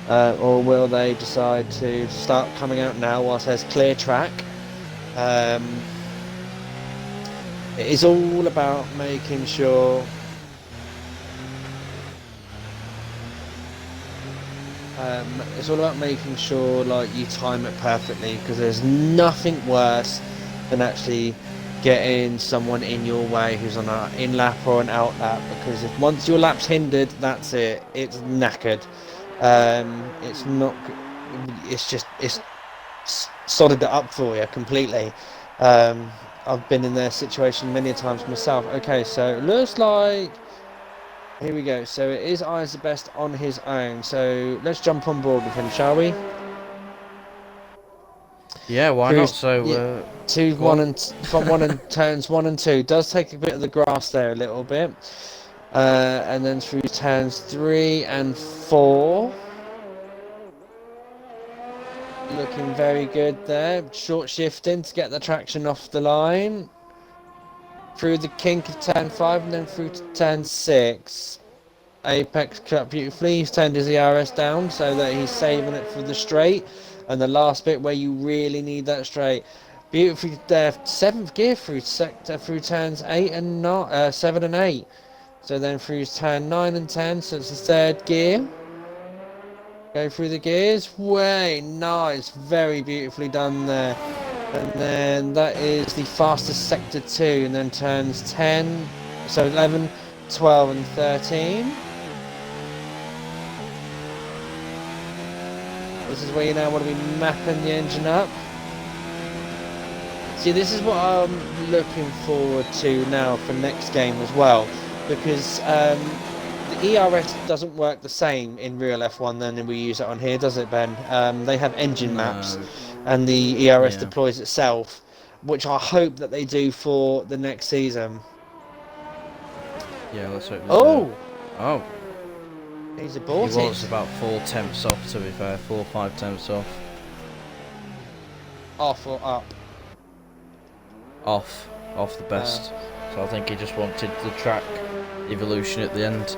Or will they decide to start coming out now whilst there's clear track? It is all about making sure like you time it perfectly, because there's nothing worse than actually getting someone in your way who's on an in lap or an out lap, because if once your lap's hindered, that's it. It's knackered. It's sorted it up for you completely. I've been in their situation many times myself. Okay, so it looks like, here we go. So it is Eyes the Best on his own. So let's jump on board with him, shall we? Yeah, why not? So, yeah, turns 1 and 2 does take a bit of the grass there a little bit, and then through turns 3 and 4, looking very good there. Short shifting to get the traction off the line. Through the kink of turn 5 and then through to turn 6. Apex cut beautifully. He's turned his ERS down so that he's saving it for the straight. And the last bit where you really need that straight. Beautifully there. 7th gear through sector through turns 8 and 7 and 8. So then through turn 9 and 10. So it's the 3rd gear. Go through the gears. Way nice. Very beautifully done there. And then that is the fastest sector 2. And then turns 10. So 11, 12 and 13. This is where you now want to be mapping the engine up. See, this is what I'm looking forward to now for next game as well, because the ERS doesn't work the same in real F1 than we use it on here, does it, Ben? They have engine maps, and the ERS deploys itself, which I hope that they do for the next season. Yeah, let's hope. Oh! He's aborted. He was about 4 tenths off, to be fair. 4 or 5 tenths off. Off or up? Off the best. So I think he just wanted the track evolution at the end.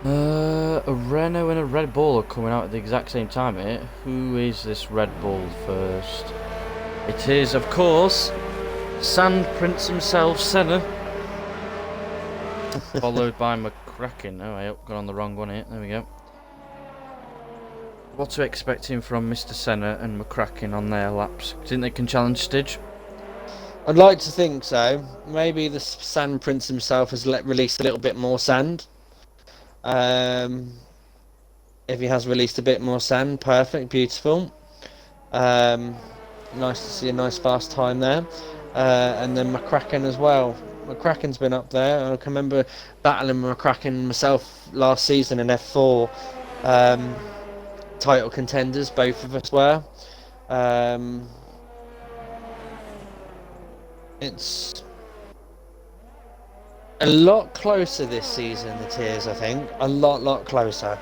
A Renault and a Red Bull are coming out at the exact same time here. Who is this Red Bull first? It is, of course, Sand Prince himself, Senna. Followed by McCracken. Oh, I got on the wrong one here. There we go. What to expecting from Mr. Senna and McCracken on their laps? Do you think they can challenge Stidge? I'd like to think so. Maybe the Sand Prince himself has released a little bit more sand. If he has released a bit more sand, perfect, beautiful. Nice to see a nice fast time there. And then McCracken as well. McCracken's been up there. I can remember battling McCracken myself last season in F4. Title contenders, both of us were. It's a lot closer this season, the tiers, I think. A lot closer.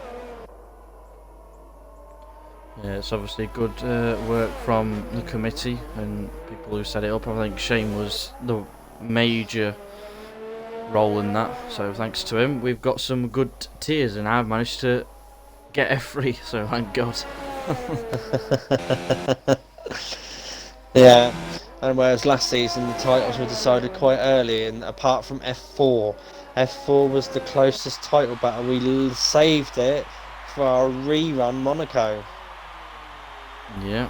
Yeah, it's obviously good work from the committee and people who set it up. I think Shane was the major role in that, so thanks to him. We've got some good tiers and I've managed to get F3, so thank God. Yeah, and whereas last season the titles were decided quite early, and apart from F4 was the closest title battle. We saved it for our rerun Monaco. Yeah.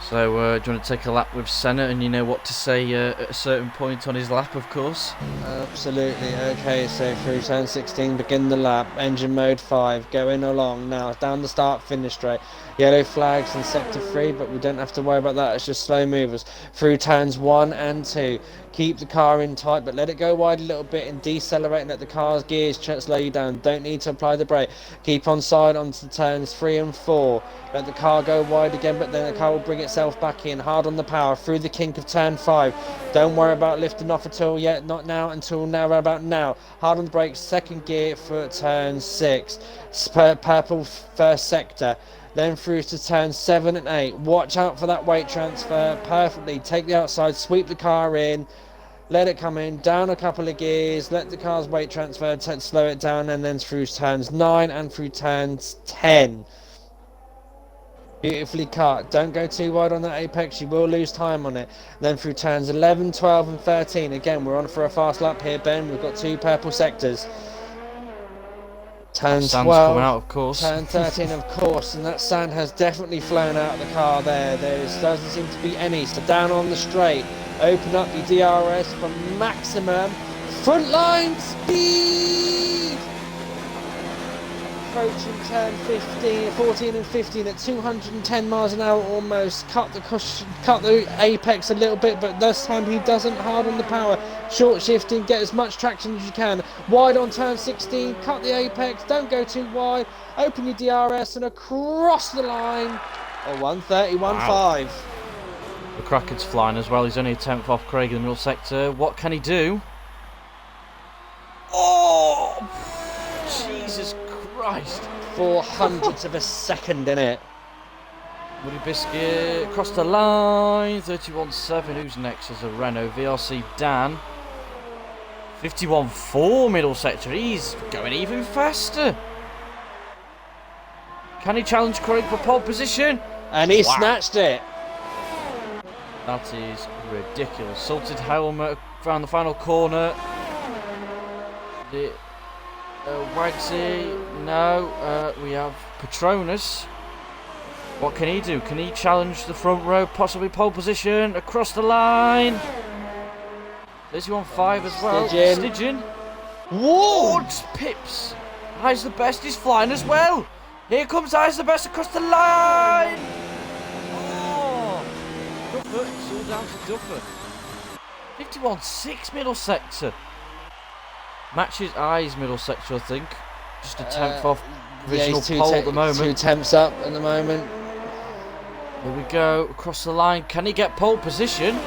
So, do you want to take a lap with Senna and you know what to say at a certain point on his lap, of course? Absolutely. Okay, so through turn 16, begin the lap. Engine mode 5, going along now. Down the start, finish straight. Yellow flags in sector 3, but we don't have to worry about that. It's just slow movers. Through turns 1 and 2. Keep the car in tight, but let it go wide a little bit and decelerate and let the car's gears slow you down. Don't need to apply the brake. Keep on side onto turns 3 and 4. Let the car go wide again, but then the car will bring itself back in. Hard on the power through the kink of turn 5. Don't worry about lifting off until yet. Not now, until now, about now. Hard on the brakes, 2nd gear for turn 6. Purple first sector. Then through to turns 7 and 8. Watch out for that weight transfer perfectly. Take the outside, sweep the car in. Let it come in, down a couple of gears, let the car's weight transfer, slow it down, and then through turns 9 and through turns 10. Beautifully cut. Don't go too wide on that apex, you will lose time on it. Then through turns 11, 12 and 13. Again, we're on for a fast lap here, Ben. We've got 2 purple sectors. Turn 12, coming out, of course. Turn 13, of course, and that sand has definitely flown out of the car there. There doesn't seem to be any. So down on the straight, open up your DRS for maximum frontline speed. approaching turn 14 and 15 at 210 miles an hour almost. Cut the apex a little bit, but this time he doesn't. Hard on the power. Short shifting, get as much traction as you can. Wide on turn 16, cut the apex, don't go too wide. Open your DRS and across the line. A 1:31.5. Wow. McCracken's flying as well. He's only a tenth off Craig in the middle sector. What can he do? Oh! Jesus Christ. 400ths of a second in it. Woody Biscuit across the line. 31.7. Who's next? There's a Renault. VRC Dan. 51.4 middle sector. He's going even faster. Can he challenge Craig for pole position? And he snatched it. That is ridiculous. Salted helmet around the final corner. The Wagsy. No. We have Patronus. What can he do? Can he challenge the front row? Possibly pole position across the line. 31.5 as well. Stygian. Whoa! Oh, just pips. Eyes the best. He's flying as well. Here comes Eyes the best across the line. Oh, Duffer. It's all down to Duffer. 51.6 middle sector. Matches Eyes middle sector, I think. Just a tenth off provisional pole at the moment. 2 tenths up at the moment. Here we go, across the line. Can he get pole position?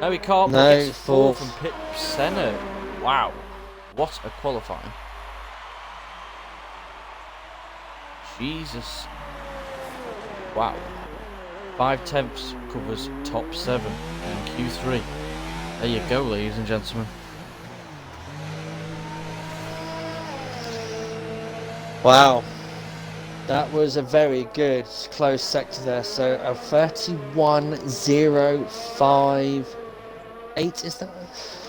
No, he can't. No, it's fourth from Pip Senna. Wow, what a qualifying. Jesus. Wow. 5 tenths covers top 7 in Q3. There you go, ladies and gentlemen. Wow. That was a very good close sector there. So a 31.058 is that?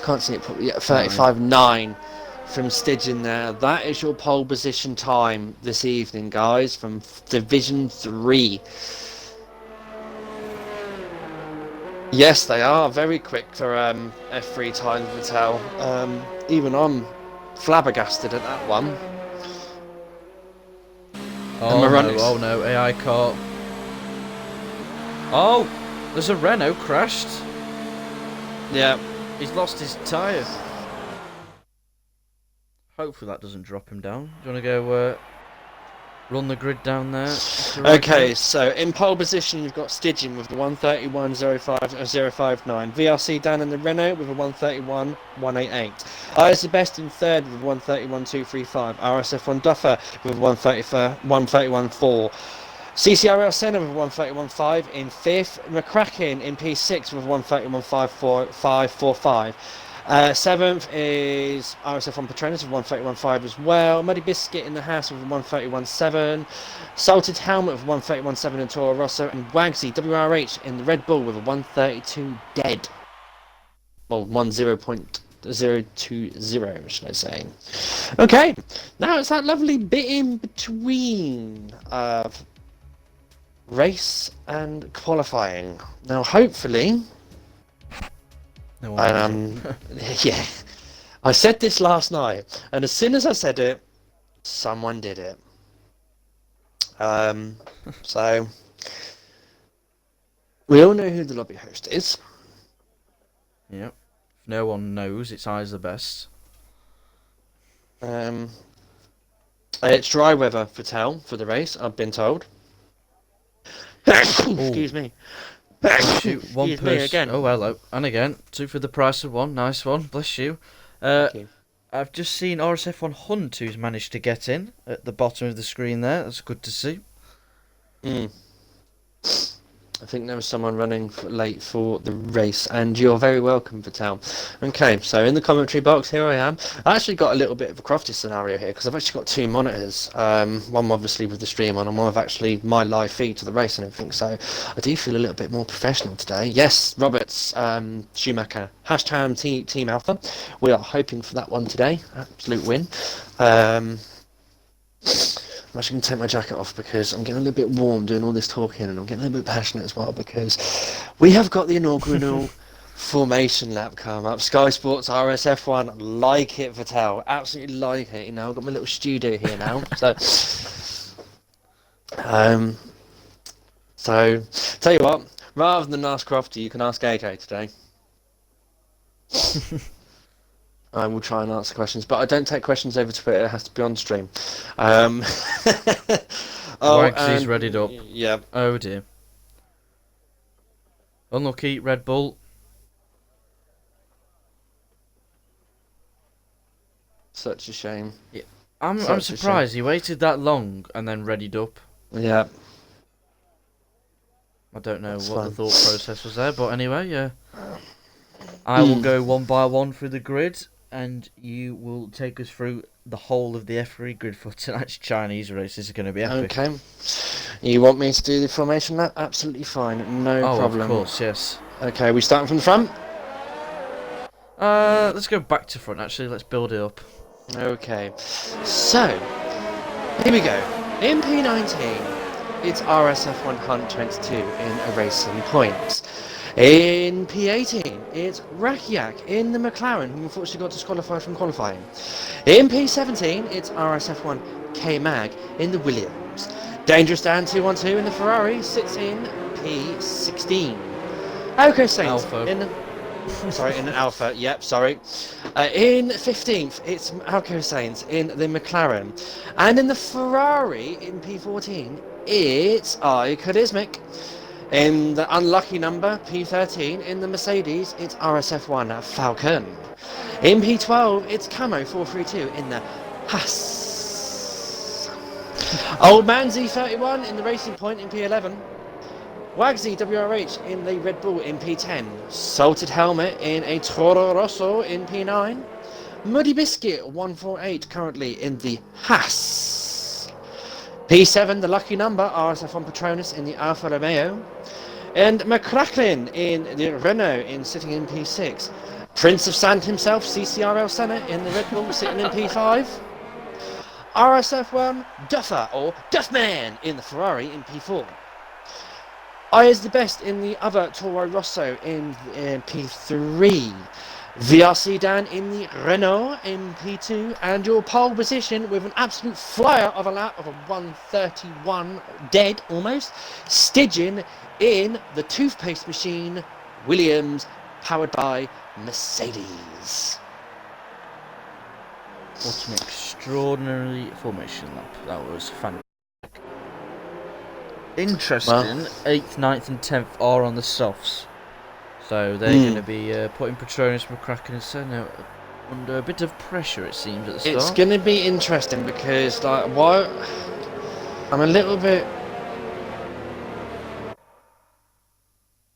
Can't see it properly. Yeah, 35.9 from Stygian there. That is your pole position time this evening, guys, from Division 3. Yes, they are very quick for F3 time, Vittel. Even I'm flabbergasted at that one. Oh no, AI car. Oh, there's a Renault crashed. Yeah. He's lost his tyre. Hopefully that doesn't drop him down. Do you want to go run the grid down there? Okay, so in pole position you've got Stygian with the 131.059. VRC Dan in the Renault with a 131.188. Eyes the best in third with 131.235. RSF1 Duffer with 131.4. CCRL Senna with 131.5 in fifth. McCracken in P6 with 131.545. Seventh is RSF1 Patronus with 131.5 as well. Muddy Biscuit in the house with 131.7. Salted Helmet with 131.7 in Toro Rosso. And Wagsy WRH in the Red Bull with a 132 dead. Well, 10.020, should I say. Okay, now it's that lovely bit in between race and qualifying. Now, hopefully... No yeah, I said this last night, and as soon as I said it, someone did it. So we all know who the lobby host is. Yep. If no one knows, it's Eyes the best. It's dry weather for the race, I've been told. Excuse me. Shoot, one person. Again. Oh, hello. And again. 2 for the price of 1. Nice one. Bless you. Thank you. I've just seen RSF1 Hunt who's managed to get in at the bottom of the screen there. That's good to see. I think there was someone running late for the race, and you're very welcome, Vittel. Okay, so in the commentary box, here I am. I actually got a little bit of a crofty scenario here, because I've actually got 2 monitors. One obviously with the stream on, and one with actually my live feed to the race and everything, so I do feel a little bit more professional today. Yes, Roberts, Schumacher, hashtag Team Alpha. We are hoping for that one today. Absolute win. I'm actually going to take my jacket off because I'm getting a little bit warm doing all this talking, and I'm getting a little bit passionate as well because we have got the inaugural formation lap come up. Sky Sports RSF1, like it, Vettel. Absolutely like it. You know, I've got my little studio here now. So, tell you what, rather than ask Crofty, you can ask AJ today. I will try and answer questions, but I don't take questions over Twitter. It has to be on stream. Wagsy's readied up. Yeah. Oh dear. Unlucky, Red Bull. Such a shame. Yeah. I'm surprised he waited that long and then readied up. Yeah. I don't know That's what fine. the thought process was there, but anyway, yeah. I will go one by one through the grid, and you will take us through the whole of the F3 grid for tonight's Chinese race. This is going to be epic. Okay. You want me to do the formation lap? Absolutely fine. No problem. Of course, yes. Okay, we starting from the front? Let's go back to front, actually. Let's build it up. Okay. So, here we go. In P19, it's RSF1 Hunt 22 in Racing Points. In P18, it's Rakiak in the McLaren, who unfortunately got disqualified from qualifying. In P17, it's RSF1 K-Mag in the Williams. Dangerous Dan 212 in the Ferrari sits in P16. Okay, Saints Alpha. in an Alpha. Yep, sorry. In 15th, it's Alco Sainz in the McLaren, and in the Ferrari in P14, it's Charismic. In the unlucky number, P13, in the Mercedes, it's RSF1 Falcon. In P12, it's Camo 432 in the Haas. Old Man Z31 in the Racing Point in P11. Wagsy WRH in the Red Bull in P10. Salted Helmet in a Toro Rosso in P9. Muddy Biscuit 148 currently in the Haas. P7, the lucky number, RSF1 Patronus in the Alfa Romeo. And McCracklin in the Renault sitting in P6. Prince of Sand himself, CCRL Senna in the Red Bull sitting in P5. RSF1 Duffer or Duffman in the Ferrari in P4. I is the best in the other Toro Rosso in P3. VRC Dan in the Renault in P2, and your pole position with an absolute flyer of a lap of a 131 dead almost, Stidgen in the toothpaste machine Williams, powered by Mercedes. What an extraordinary formation lap. That was fantastic. Interesting, Well, 8th, 9th and 10th are on the softs. So they're going to be putting Patronus, McCracken and Senna under a bit of pressure, it seems, at the start. it's going to be interesting because, like, why I'm a little bit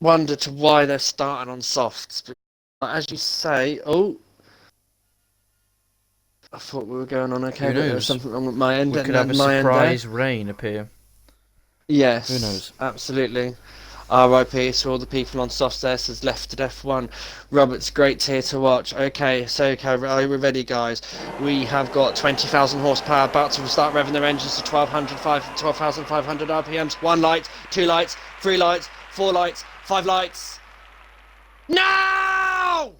wonder to why they're starting on softs. But as you say, I thought we were going on okay, but there was something wrong with my end. We could have a surprise rain appear. Yes. Who knows? Absolutely. RIP to all the people on softs there, says Left at F1. Robert's great here to watch. Okay, so are we ready, guys? We have got 20,000 horsepower about to start revving their engines to 12,500 RPMs. 1 light, 2 lights, 3 lights, 4 lights, 5 lights. No!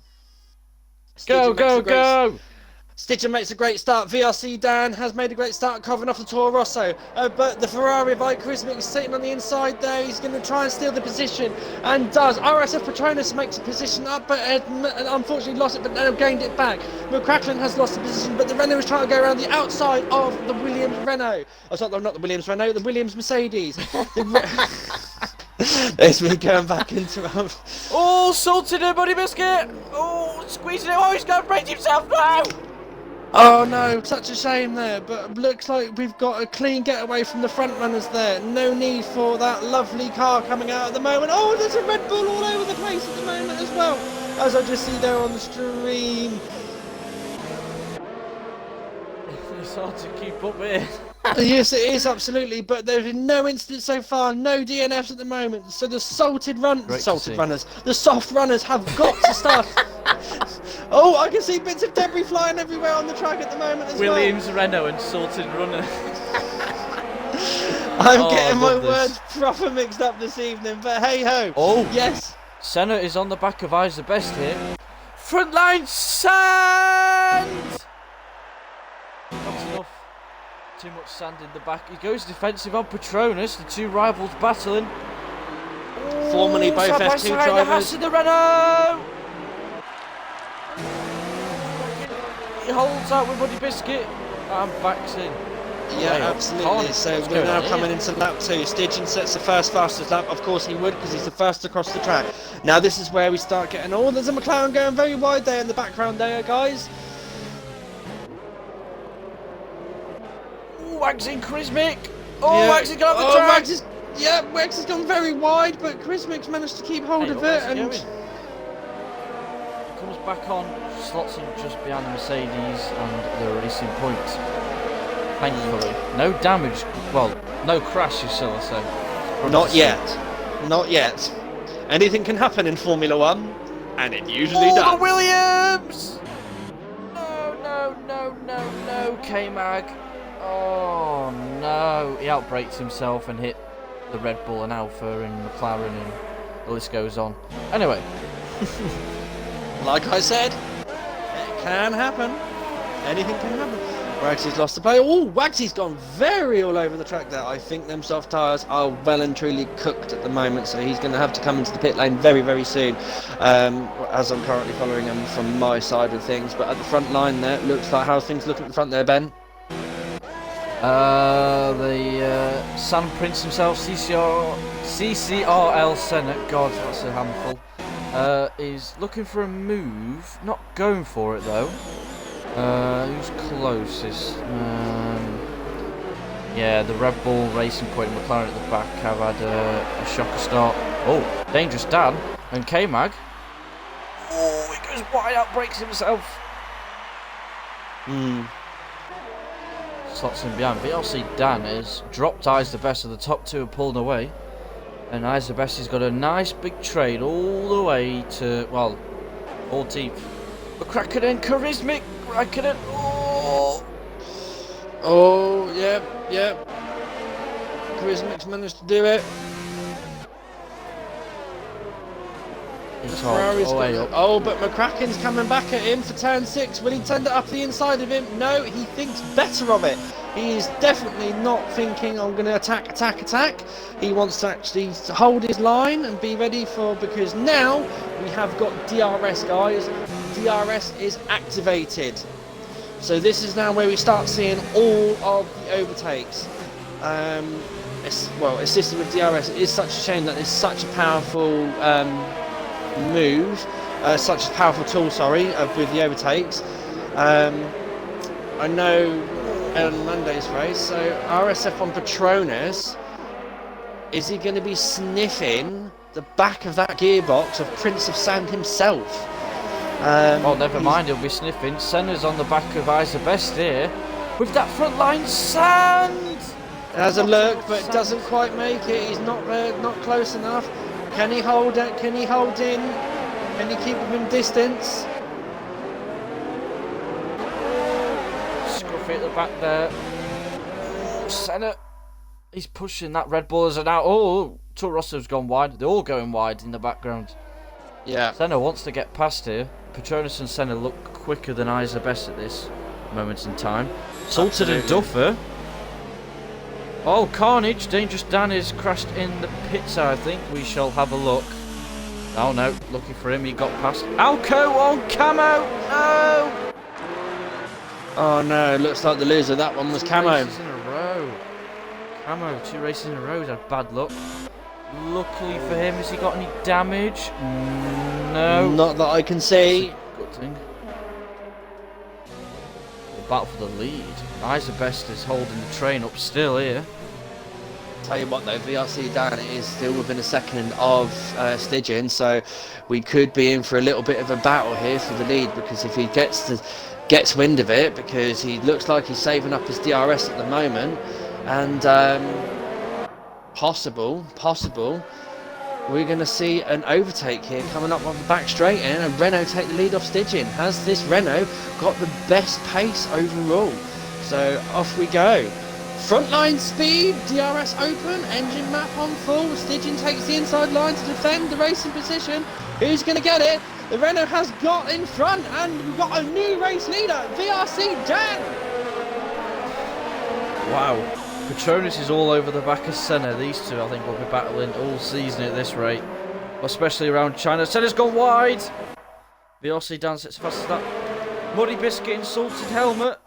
Go! Stitcher makes a great start. VRC Dan has made a great start covering off the Toro Rosso. But the Ferrari by Charismic is sitting on the inside there. He's going to try and steal the position. And does. RSF Patronus makes a position up, but unfortunately lost it, but now gained it back. McCracklin has lost the position, but the Renault is trying to go around the outside of the Williams Renault. Oh, sorry, not the Williams Renault, the Williams Mercedes. There's me going back into Oh, salted in Muddy Biscuit! Oh, squeezing it. Oh, he's going to break himself now! Oh no, such a shame there, but looks like we've got a clean getaway from the front runners there. No need for that lovely car coming out at the moment. Oh, there's a Red Bull all over the place at the moment as well, as I just see there on the stream. It's hard to keep up here. Yes, it is, absolutely, but there's been no incidents so far, no DNFs at the moment, so the soft runners have got to start. Oh, I can see bits of debris flying everywhere on the track at the moment as Williams, Renault and salted runner. I'm getting my words proper mixed up this evening, but hey ho. Oh, yes. Senna is on the back of Eyes the Best here. Front line sand! Not enough. Too much sand in the back. He goes defensive on Petronas. The two rivals battling. Formerly both side by F2 side, the drivers. Haas and the Renault! He holds out with Muddy Biscuit and backs in. Yeah, Way up. absolutely. So What's we're going now on here? coming into lap 2. Stigin sets the first fastest lap. Of course he would, because he's the first across the track. Now this is where we start getting... Oh, there's a McLaren going very wide there in the background there, guys. Ooh, Wags in Charismic. Oh, Yeah. Wags has got off the track. Wags has gone very wide, but Chrismic's managed to keep hold of it. And comes back on, slots him just behind the Mercedes and the racing point. Thankfully, no damage. Well, no crash, shall I say? Not yet. Not yet. Anything can happen in Formula 1, and it usually does. The Williams! No, K-Mag. Oh no, he outbrakes himself and hit the Red Bull and Alpha and McLaren, and the list goes on. Anyway. Like I said, it can happen. Anything can happen. Wagsy's lost the play. Oh, Wagsy's gone very all over the track there. I think them soft tyres are well and truly cooked at the moment, so he's going to have to come into the pit lane very, very soon, as I'm currently following him from my side of things. But at the front line there, it looks like how's things looking at the front there, Ben? The San Prince himself, CCRL Senate, God, that's a handful, is looking for a move, not going for it though. Who's closest? Yeah, the Red Bull Racing Point and McLaren at the back have had a shocker start. Oh, Dangerous Dan and K-Mag. Oh, he goes wide out, breaks himself. Slots in behind. BLC Dan has dropped Eyes the Best, of the top two are pulling away. And Eyes the Best has got a nice big trade all the way to, well, 14th. But Kraken, Charismic, Kraken, Oh, yeah. Charismic's managed to do it. But McCracken's coming back at him for turn 6. Will he turn it up the inside of him? No, he thinks better of it. He is definitely not thinking, I'm going to attack. He wants to actually hold his line and be ready for, because now we have got DRS, guys. DRS is activated. So this is now where we start seeing all of the overtakes. Assisted with DRS. It is such a shame that it's such a powerful move, such a powerful tool, with the overtakes. I know on Monday's race, so RSF1 Petronas, is he going to be sniffing the back of that gearbox of Prince of Sand himself? Never mind, he'll be sniffing. Senna's on the back of Eyes the Best here, with that front line sand! Has a look, but doesn't quite make it. He's not close enough. Can he hold it? Can he hold in? Can he keep him in distance? Scruffy at the back there. Senna, he's pushing that Red Bull as an out. Oh, Toro Rosso's gone wide. They're all going wide in the background. Yeah. Senna wants to get past here. Petronas and Senna look quicker than Eyes the Best at this moment in time. Salted and Duffer. Oh, carnage. Dangerous Dan is crashed in the pits, I think. We shall have a look. Oh no, lucky for him, he got past. Alco on Camo! No! Oh no, looks like the loser. That one was Camo. 2 races in a row. Camo, 2 races in a row. He's had bad luck. Luckily for him, has he got any damage? No. Not that I can see. Good thing. The battle for the lead. Eyes the Best is holding the train up still here. Tell you what though, VRC Dan is still within a second of Stygian, so we could be in for a little bit of a battle here for the lead, because if he gets wind of it, because he looks like he's saving up his DRS at the moment, and possible, we're going to see an overtake here coming up on the back straight, and a Renault take the lead off Stygian. Has this Renault got the best pace overall? So off we go. Frontline speed, DRS open, engine map on full, Stygian takes the inside line to defend the racing position. Who's going to get it? The Renault has got in front, and we've got a new race leader, VRC Dan! Wow. Petronas is all over the back of Senna. These two, I think, will be battling all season at this rate. Especially around China. Senna's gone wide! VRC Dan sits fast as that. Muddy Biscuit insulted helmet.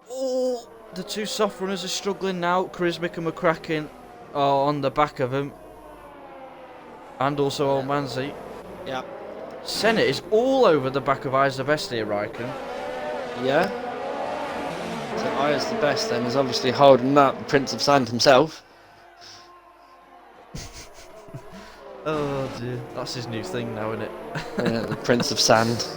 Oh, the two soft runners are struggling now. Charismic and McCracken are on the back of him. And also Old Manzi. Yeah. Senna is all over the back of Eyes the Best here, I reckon. Yeah. So Eyes the Best then is obviously holding up the Prince of Sand himself. Oh dear, that's his new thing now, isn't it? Yeah, the Prince of Sand.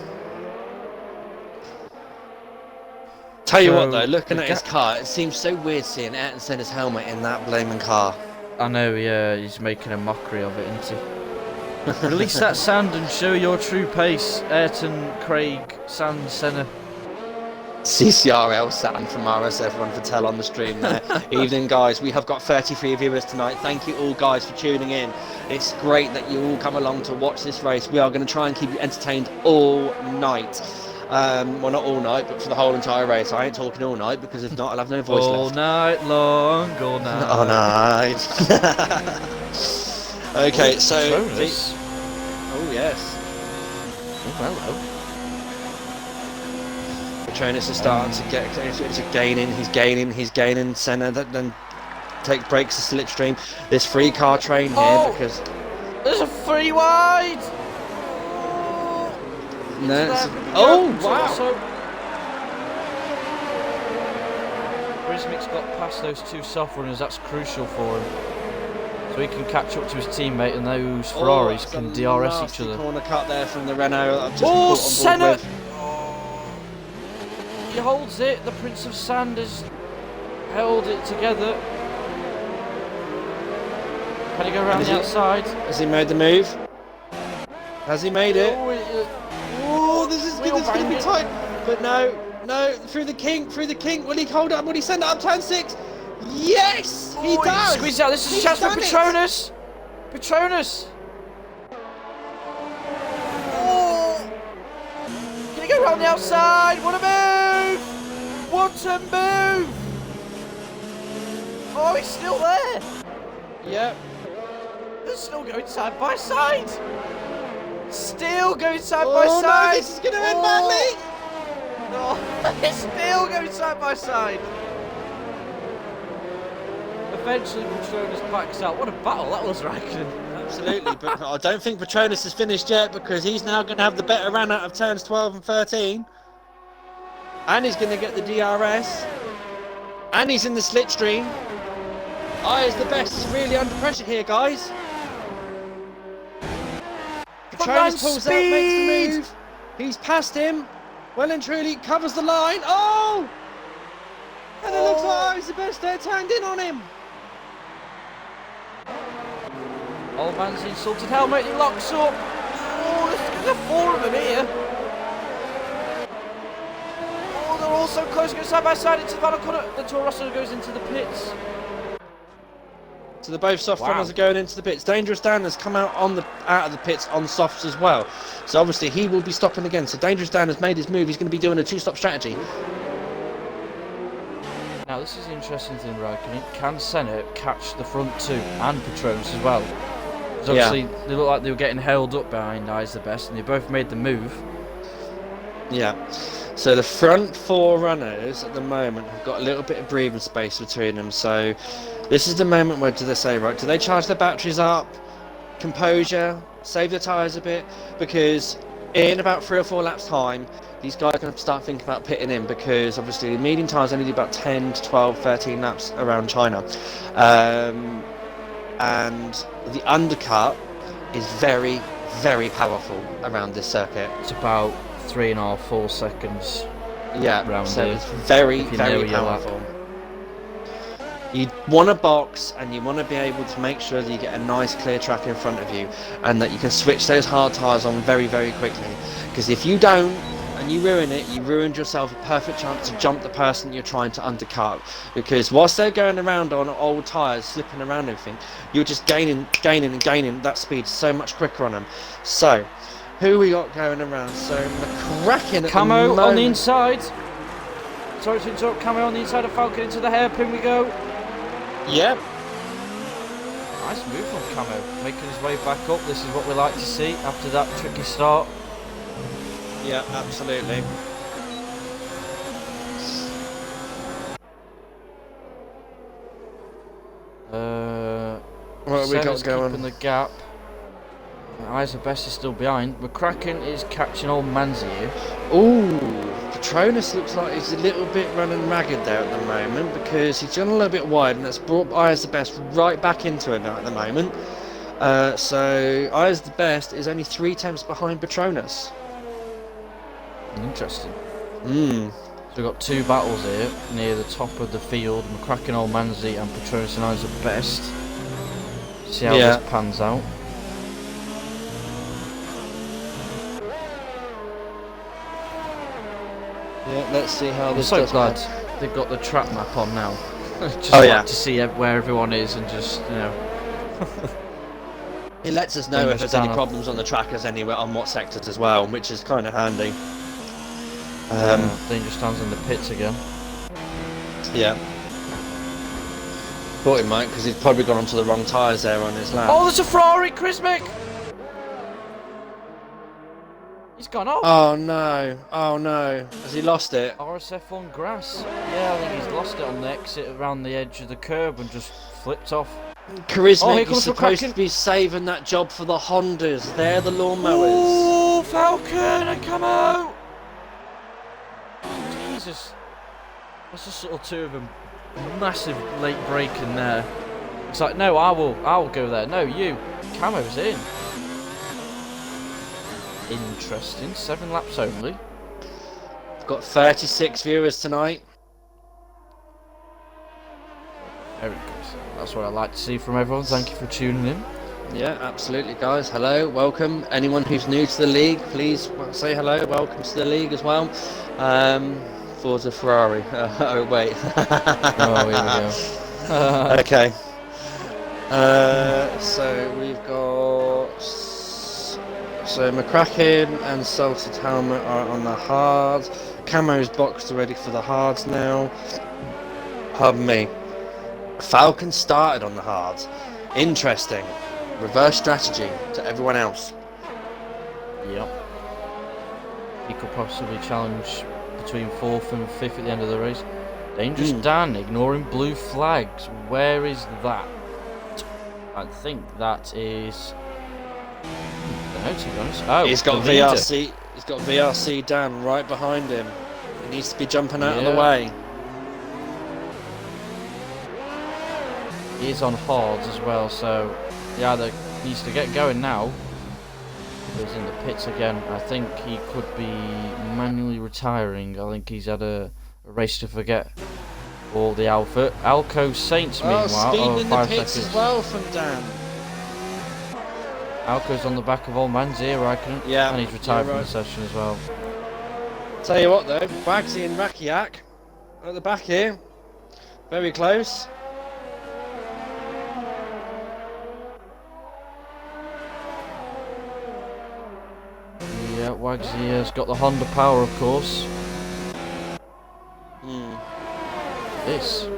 Tell you what though, looking at his car, it seems so weird seeing Ayrton Senna's helmet in that blaming car. I know, yeah, he's making a mockery of it, isn't he? Release that sand and show your true pace. Ayrton, Craig, Sand, Senna. CCRL Sand from RSF1 for tell on the stream there. Evening guys, we have got 33 viewers tonight. Thank you all guys for tuning in. It's great that you all come along to watch this race. We are going to try and keep you entertained all night. Well, not all night, but for the whole entire race. I ain't talking all night because if not, I'll have no voice all left. Night long, all night. All night. Okay, so. Oh yes. Oh, hello. Petronas is starting to get it's gaining. He's gaining. Senna that then take breaks the slipstream. This free car train here because there's a free wide. No. Oh wow! Charismic's got past those two soft runners. That's crucial for him, so he can catch up to his teammate, and those Ferraris can DRS each other. Corner cut there from the Renault. Oh, Senna! He holds it. The Prince of Sand has held it together. Can he go around the outside? Has he made the move? Has he made it? Oh, this is going to be tight. But no, through the kink. Will he hold up? Will he send it up turn 6? Yes, he does. Squeeze out. This is a chance for Petronas. Petronas. Oh. Can he go around the outside? What a move! What a move! Oh, he's still there. Yep. They're still going side by side. Still going side by side. No, this is going to end badly. No, it's still going side by side. Eventually, Petronas backs out. What a battle that was, Raikkonen. Absolutely, but I don't think Petronas has finished yet because he's now going to have the better run out of turns 12 and 13. And he's going to get the DRS. And he's in the slipstream. Eyes the Best is really under pressure here, guys. Petronas pulls out, makes the move. He's past him. Well and truly covers the line. Oh! And it looks like Eyes the Best there turned in on him. Old man's insulted helmet. He locks up. Oh, there's 4 of them here. Oh, they're all so close, going side by side into the final corner. The Toro Rosso goes into the pits. So the both soft runners are going into the pits. Dangerous Dan has come out of the pits on softs as well. So obviously he will be stopping again. So Dangerous Dan has made his move. He's going to be doing a 2-stop strategy. Now this is the interesting thing, Raikkonen. Can Senna catch the front two and Petronas as well? Because obviously they look like they were getting held up behind Eyes the Best, and they both made the move. Yeah. So the front 4 runners at the moment have got a little bit of breathing space between them. So this is the moment where do they say, right, do they charge their batteries up, composure, save their tyres a bit? Because in about 3 or 4 laps time, these guys are going to start thinking about pitting in because obviously the medium tyres only do about 10 to 12, 13 laps around China. And the undercut is very, very powerful around this circuit. It's about 3.5, 4 seconds. Yeah, round so here. it's very, very powerful. You want to box and you want to be able to make sure that you get a nice clear track in front of you and that you can switch those hard tyres on very, very quickly. Because if you don't and you ruin it, you ruined yourself a perfect chance to jump the person you're trying to undercut. Because whilst they're going around on old tyres, slipping around everything, you're just gaining that speed so much quicker on them. So, who we got going around? So, McCracken at Camo the moment. on the inside. Sorry to interrupt, Camo on the inside of Falcon into the hairpin we go. Yep. Nice move from Camo, making his way back up. This is what we like to see after that tricky start. Yeah, absolutely. What have we got going? Keeping the gap. Isaac Best is still behind. McCracken is catching old Manzi here. Ooh, Patronus looks like he's a little bit running ragged there at the moment because he's gone a little bit wide, and that's brought Eyes the Best right back into it now at the moment. So Eyes the Best is only 3 tenths behind Patronus. Interesting. Hmm. So we've got 2 battles here near the top of the field. McCracken, old Manzi, and Patronus and Eyes the Best. See how this pans out. Yeah, let's see how this I'm does. so glad they've got the trap map on now. Just yeah. to see where everyone is and just, you know. It lets us know if there's any problems on the trackers anywhere, on what sectors as well, which is kind of handy. Danger stands in the pits again. Yeah. Thought he might, because he's probably gone onto the wrong tyres there on his lap. Oh, there's a Ferrari, Chris Mick! He's gone off. Oh no, oh no. Has he lost it? RSF1 grass. Yeah, I think he's lost it on the exit around the edge of the curb and just flipped off. Charisma, you're supposed to be saving that job for the Hondas. They're the lawnmowers. Oh, Falcon and come out! Jesus. That's just sort of 2 of them. Massive late break in there. It's like, no, I will go there. No, you. Camo's in. Interesting. 7 laps only. Got 36 viewers tonight. Very good. That's what I like to see from everyone. Thank you for tuning in. Yeah, absolutely, guys. Hello, welcome. Anyone who's new to the league, please say hello. Welcome to the league as well. Forza Ferrari. Oh wait. Oh, here we go. Okay. So we've got. So McCracken and Salted Helmet are on the hards. Camo's boxed ready for the hards now. Pardon me. Falcon started on the hards. Interesting. Reverse strategy to everyone else. Yep. He could possibly challenge between 4th and 5th at the end of the race. Dangerous Dan ignoring blue flags. Where is that? I think that is. No, to be honest. Oh, he's got VRC. He's got VRC Dan right behind him. He needs to be jumping out of the way. He is on hards as well, so he either needs to get going now. He's in the pits again. I think he could be manually retiring. I think he's had a race to forget. Or the Alpha. Alco Saints, meanwhile. Speeding in the 5 pits seconds. as well from Dan. Alco's on the back of old man's here, I reckon. Yeah. And he's retired from the session as well. Tell you what though, Wagsy and Rakiak at the back here. Very close. Yeah, Wagsy has got the Honda power, of course. This.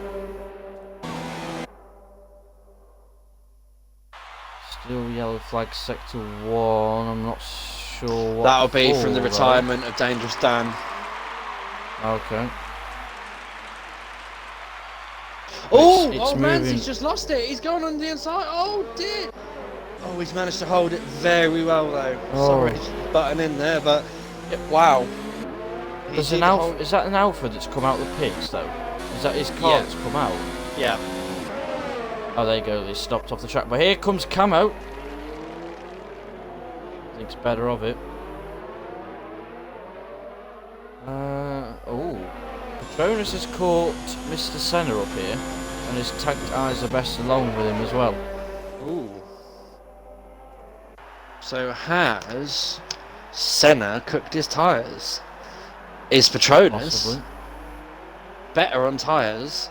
Still yellow flag sector 1. I'm not sure what. That'll be from the retirement of Dangerous Dan. Okay. Oh, it's Ramsey's just lost it. He's going on the inside. Oh dear. Oh, he's managed to hold it very well though. Sorry, button in there, but wow. Is that an Alpha that's come out of the pits though? Is that his car that's come out? Yeah. Oh, there you go. They stopped off the track. But here comes Camo. Thinks better of it. Oh. Patronus has caught Mr. Senna up here and has tagged Eyes the Best along with him as well. Ooh. So has Senna cooked his tyres? is Petronas Possibly. better on tyres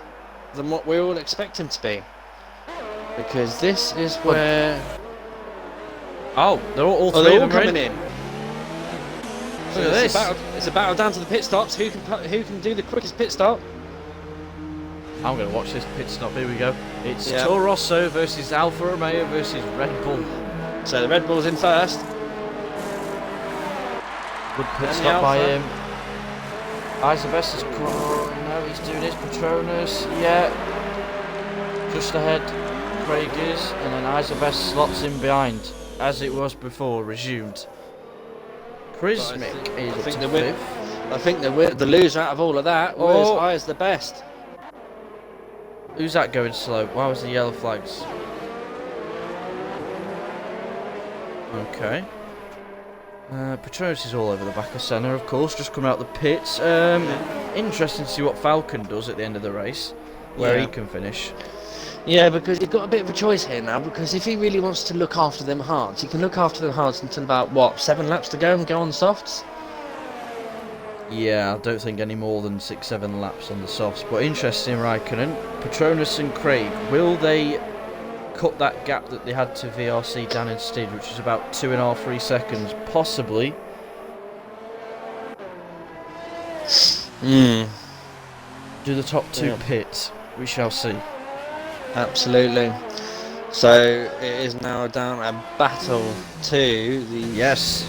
than what we all expect him to be? Because this is where... Oh, they're all Oh, three they're of all them are coming in. in. Look at this. It's a battle down to the pit stops. Who can do the quickest pit stop? I'm going to watch this pit stop. Here we go. It's Yeah. Toro Rosso versus Alfa Romeo versus Red Bull. So the Red Bull's in first. Good pit And stop the by Alfa. him. Isabes is no, he's doing his Petronas. Yeah. Just ahead. Craig is, and then Isabes slots in behind, as it was before, resumed. Krismic is I think to the win. fifth. I think the loser out of all of that was I as the best. Who's that going slow? Why was the yellow flags? Okay. Petronas is all over the back of Senna, of course, just coming out the pits. Interesting to see what Falcon does at the end of the race, where he can finish. Yeah, because you've got a bit of a choice here now, because if he really wants to look after them hards, he can look after them hards until about, what, 7 laps to go and go on softs? Yeah, I don't think any more than 6-7 laps on the softs. But interesting, Raikkonen, Petronas and Craig, will they cut that gap that they had to VRC, Dan and Stid, which is about 2.5-3 seconds? Possibly. Do the top two pits? We shall see. Absolutely. So it is now down a battle to the... Yes.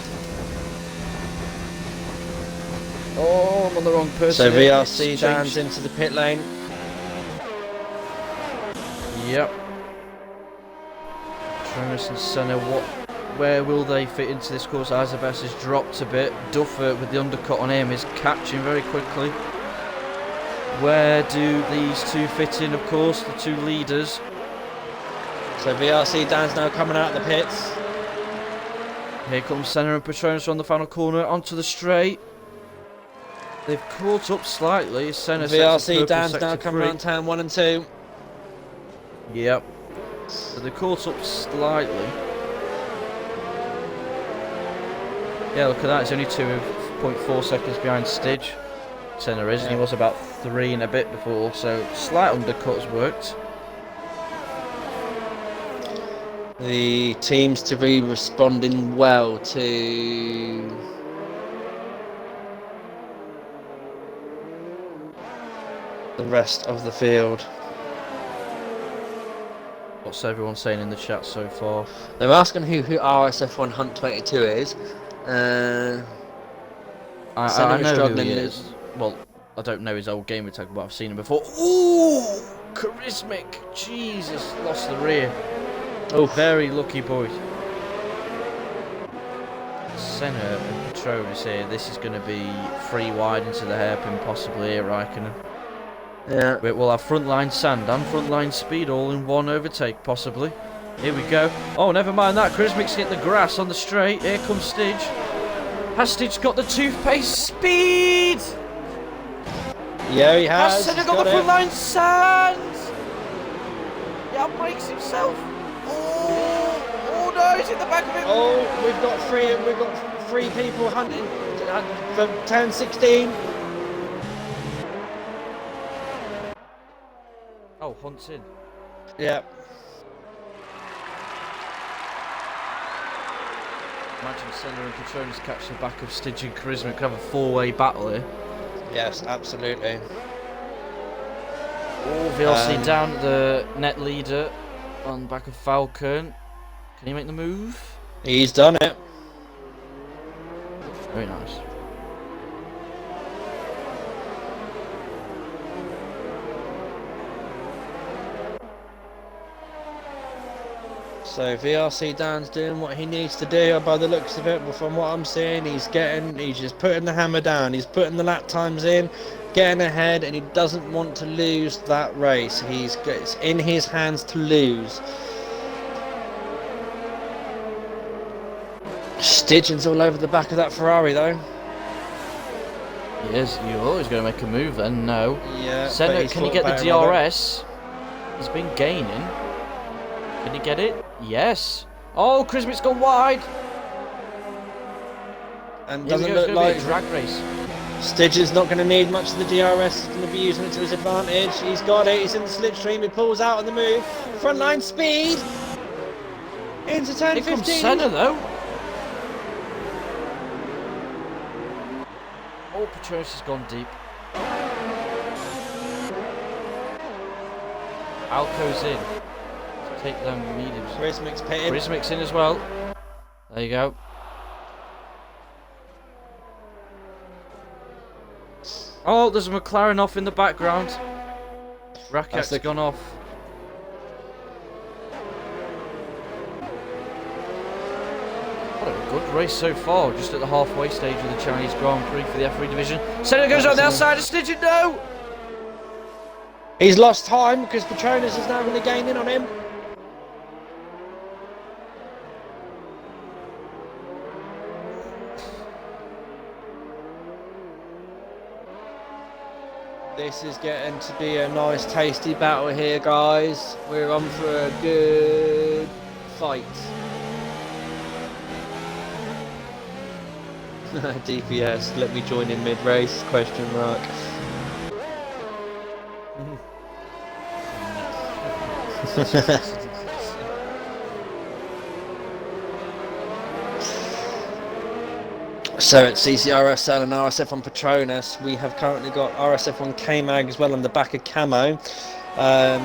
Oh, I'm on the wrong person. So here. VRC It's Dan's changed. into the pit lane. Yep. Petronas and Senna, where will they fit into this course? Isabes has dropped a bit. Duffer with the undercut on him is catching very quickly. Where do these two fit in? Of course, the two leaders. So VRC Dan's now coming out of the pits. Here comes Senna and Petronas on the final corner onto the straight. They've caught up slightly. Senna VRC Dan's now coming around turn 1 and 2. Yep. So they caught up slightly. Yeah, look at that. It's only 2.4 seconds behind Stidge. Senna is, and he was about 3 and a bit before, so slight undercuts worked. The teams to be responding well to the rest of the field. What's everyone saying in the chat so far? They're asking who RSF1 Hunt 22 is. I Senna is know who struggling he with- is. Well, I don't know his old gamer tag, but I've seen him before. Ooh! Charismic! Jesus, lost the rear. Oh, Very lucky boy. Senna and Petronas here. This is going to be 3 wide into the hairpin, possibly here, Raikkonen. yeah. We'll have frontline sand and frontline speed all in one overtake, possibly. Here we go. Oh, never mind that. Krismic's getting the grass on the straight. Here comes Stidge. Has Stidge got the toothpaste speed? Yeah, he has. Has Senna He's got the it. frontline sand? He outbrakes himself. Oh no, he's in the back of him. Oh, we've got three people hunting for turn 16. Oh, Hunt's in. Yeah. Imagine Senna and Petronas catch the back of Stidge and Charisma. Could have a 4-way battle here. Yes, absolutely. Oh, VLC down the net leader on the back of Falcon. Can he make the move? He's done it. Very nice. So VRC Dan's doing what he needs to do by the looks of it. But from what I'm seeing, he's just putting the hammer down. He's putting the lap times in, getting ahead, and he doesn't want to lose that race. It's in his hands to lose. Stitching's all over the back of that Ferrari though. Yes, you're always going to make a move then. No. Yeah. Senna, but he's can he thought get the about it, Robert. DRS? He's been gaining. Can he get it? Yes. Oh, Krismic's gone wide. And Here we doesn't go, it's look gonna be like a drag race. Stidger's not going to need much of the DRS. He's going to be using it to his advantage. He's got it. He's in the slipstream. He pulls out on the move. Frontline speed. Into turn 15. Here comes Senna though. Oh, Petronas has gone deep. Alco's in. Let's take them mediums. Prismic's pitted. Prismic's in as well. There you go. Oh, there's a McLaren off in the background. Rakak's gone off. What a good race so far, just at the halfway stage of the Chinese Grand Prix for the F3 division. Senna goes on the outside of Stidgen, no! He's lost time because Petronas is now going to gain in on him. This is getting to be a nice tasty battle here, guys. We're on for a good fight. DPS, let me join in mid-race, question mark. So at CCRSL and RSF1 Petronas, we have currently got RSF1 K-Mag as well on the back of Camo,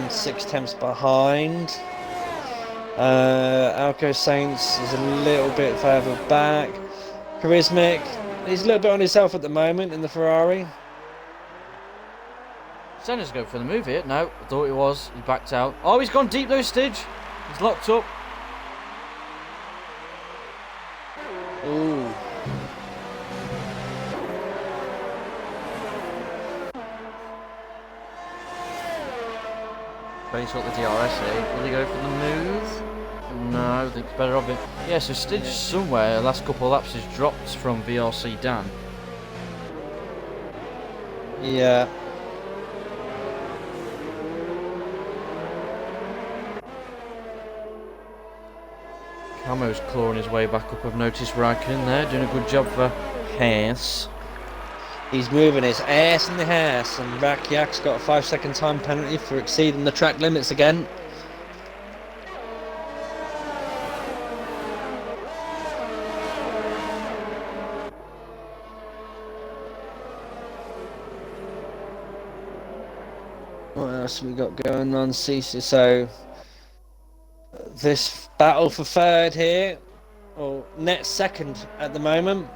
6 tenths behind. Alco Saints is a little bit further back. Charismic, he's a little bit on himself at the moment in the Ferrari. Senna's going for the move here. No, I thought he was. He backed out. Oh, he's gone deep though, Stidge. He's locked up. Ooh. He's got the DRS here. Will he go for the move? No, I think it's better of it. Yeah, so Stidge somewhere, the last couple of laps, has dropped from VRC Dan. Yeah. Camo's clawing his way back up. I've noticed Raikkonen there, doing a good job for Haas. He's moving his ass in the house, and Rakyak's got a 5-second time penalty for exceeding the track limits again. What else have we got going on, CC? So this battle for third here, or net second at the moment.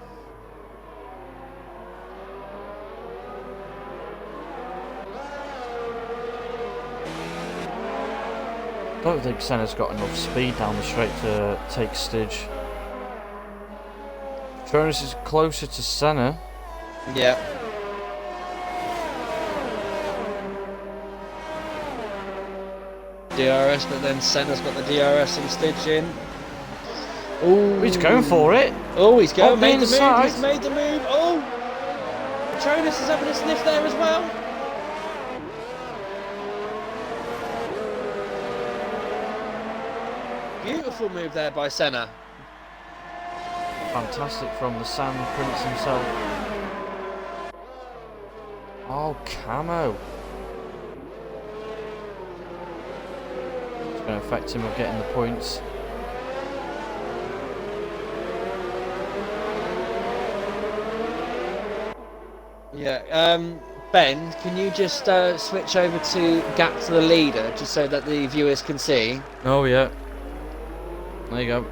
I don't think Senna's got enough speed down the straight to take Stidge. Jonas is closer to Senna. Yeah. DRS, but then Senna's got the DRS and Stidge in. Ooh. He's going for it. Oh, he's going. Oh, Made the inside. move. He's made the move. Oh, Jonas is having a sniff there as well. Beautiful move there by Senna. Fantastic from the Sand Prince himself. Oh, Camo. It's going to affect him of getting the points. Yeah, Ben, can you just switch over to gap to the leader, just so that the viewers can see? Oh, yeah. There you go.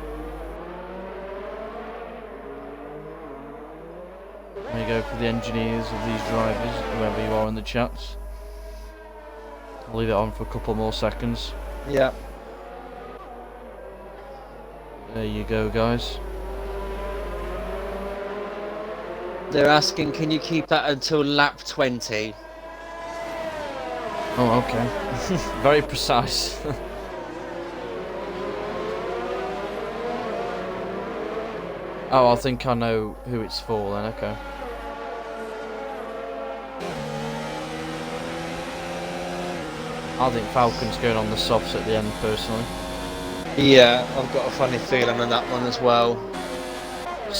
There you go for the engineers of these drivers, whoever you are in the chats. I'll leave it on for a couple more seconds. Yeah. There you go, guys. They're asking, can you keep that until lap 20? Oh, okay. Very precise. Oh, I think I know who it's for then, okay. I think Falcon's going on the softs at the end, personally. Yeah, I've got a funny feeling on that one as well.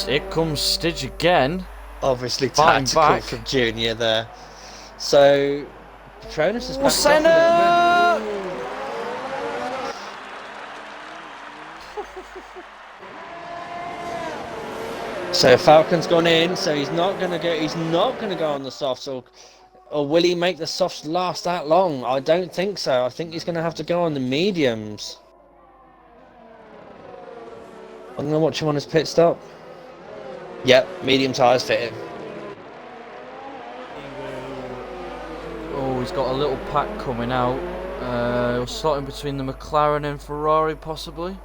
Here comes Stidge again. Obviously Fighting tactical back. from Junior there. So Patronus has backed off a Senna! little bit. So Falcon's gone in, so he's not gonna go. He's not gonna go on the softs, or will he make the softs last that long? I don't think so. I think he's gonna have to go on the mediums. I'm gonna watch him on his pit stop. Yep, medium tyres fitted. Oh, he's got a little pack coming out. He'll slot in between the McLaren and Ferrari, possibly.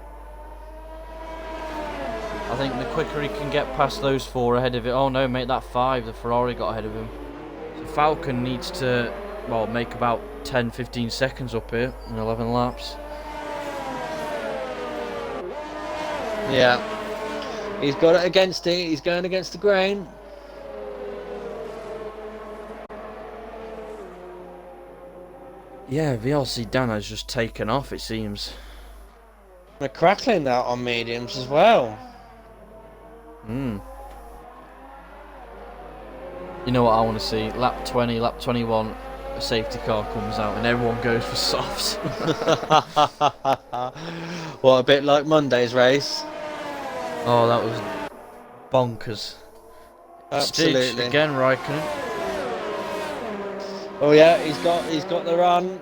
I think the quicker he can get past those four ahead of it. Oh no, mate, that 5. The Ferrari got ahead of him. So Falcon needs to, well, make about 10-15 seconds up here in 11 laps. Yeah. He's got it against it. He's going against the grain. Yeah, VLC Dan has just taken off, it seems. They're crackling out on mediums as well. You know what I want to see? Lap 20, lap 21, a safety car comes out and everyone goes for softs. What, a bit like Monday's race? Oh, that was bonkers. Absolutely. Stitch again, Raikkonen. Oh yeah, he's got the run.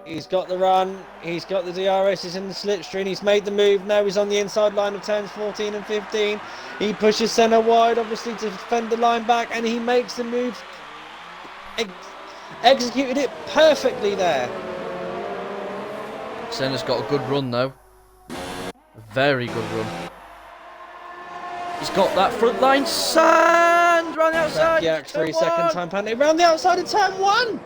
He's got the run. He's got the DRS. He's in the slipstream. He's made the move. Now he's on the inside line of turns 14 and 15. He pushes Senna wide, obviously, to defend the line back, and he makes the move. Executed it perfectly there. Senna's got a good run though. A very good run. He's got that front line sand round the outside. Yeah, 3 second time penalty round the outside of turn 1.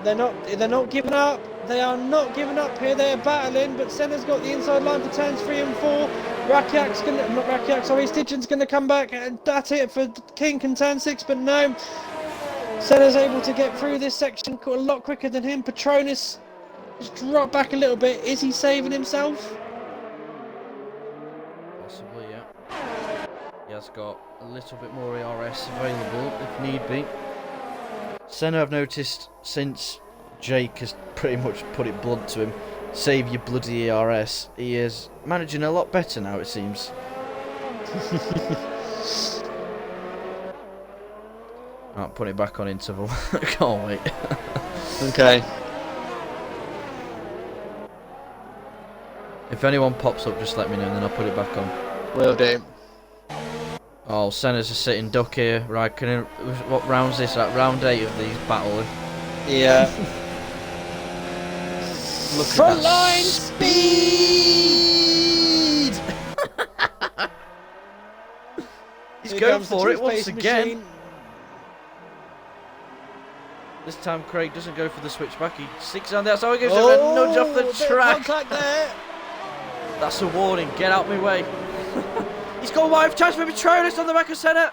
They're not giving up. They are not giving up here. They are battling, but Senna's got the inside line for turns 3 and 4. Stitchen's gonna come back, and that's it for King in turn 6, but no. Senna's able to get through this section a lot quicker than him. Patronus has dropped back a little bit. Is he saving himself? Possibly, yeah. He has got a little bit more ERS available if need be. Senna, I've noticed since Jake has pretty much put it blunt to him, save your bloody ERS, he is managing a lot better now, it seems. I'll put it back on interval. I can't wait. Okay. If anyone pops up, just let me know and then I'll put it back on. Will do. Oh, Senna's a sitting duck here. Right, what round's this? Like round 8 of these battling. Yeah. Look Front at line speed! He's Here going comes the for it once toothpaste again. machine. This time Craig doesn't go for the switchback. He sticks on the outside. He gives him a nudge off the bit of track. contact there. That's a warning. Get out my way. He's got a wide chance for Patronus on the back of Senna.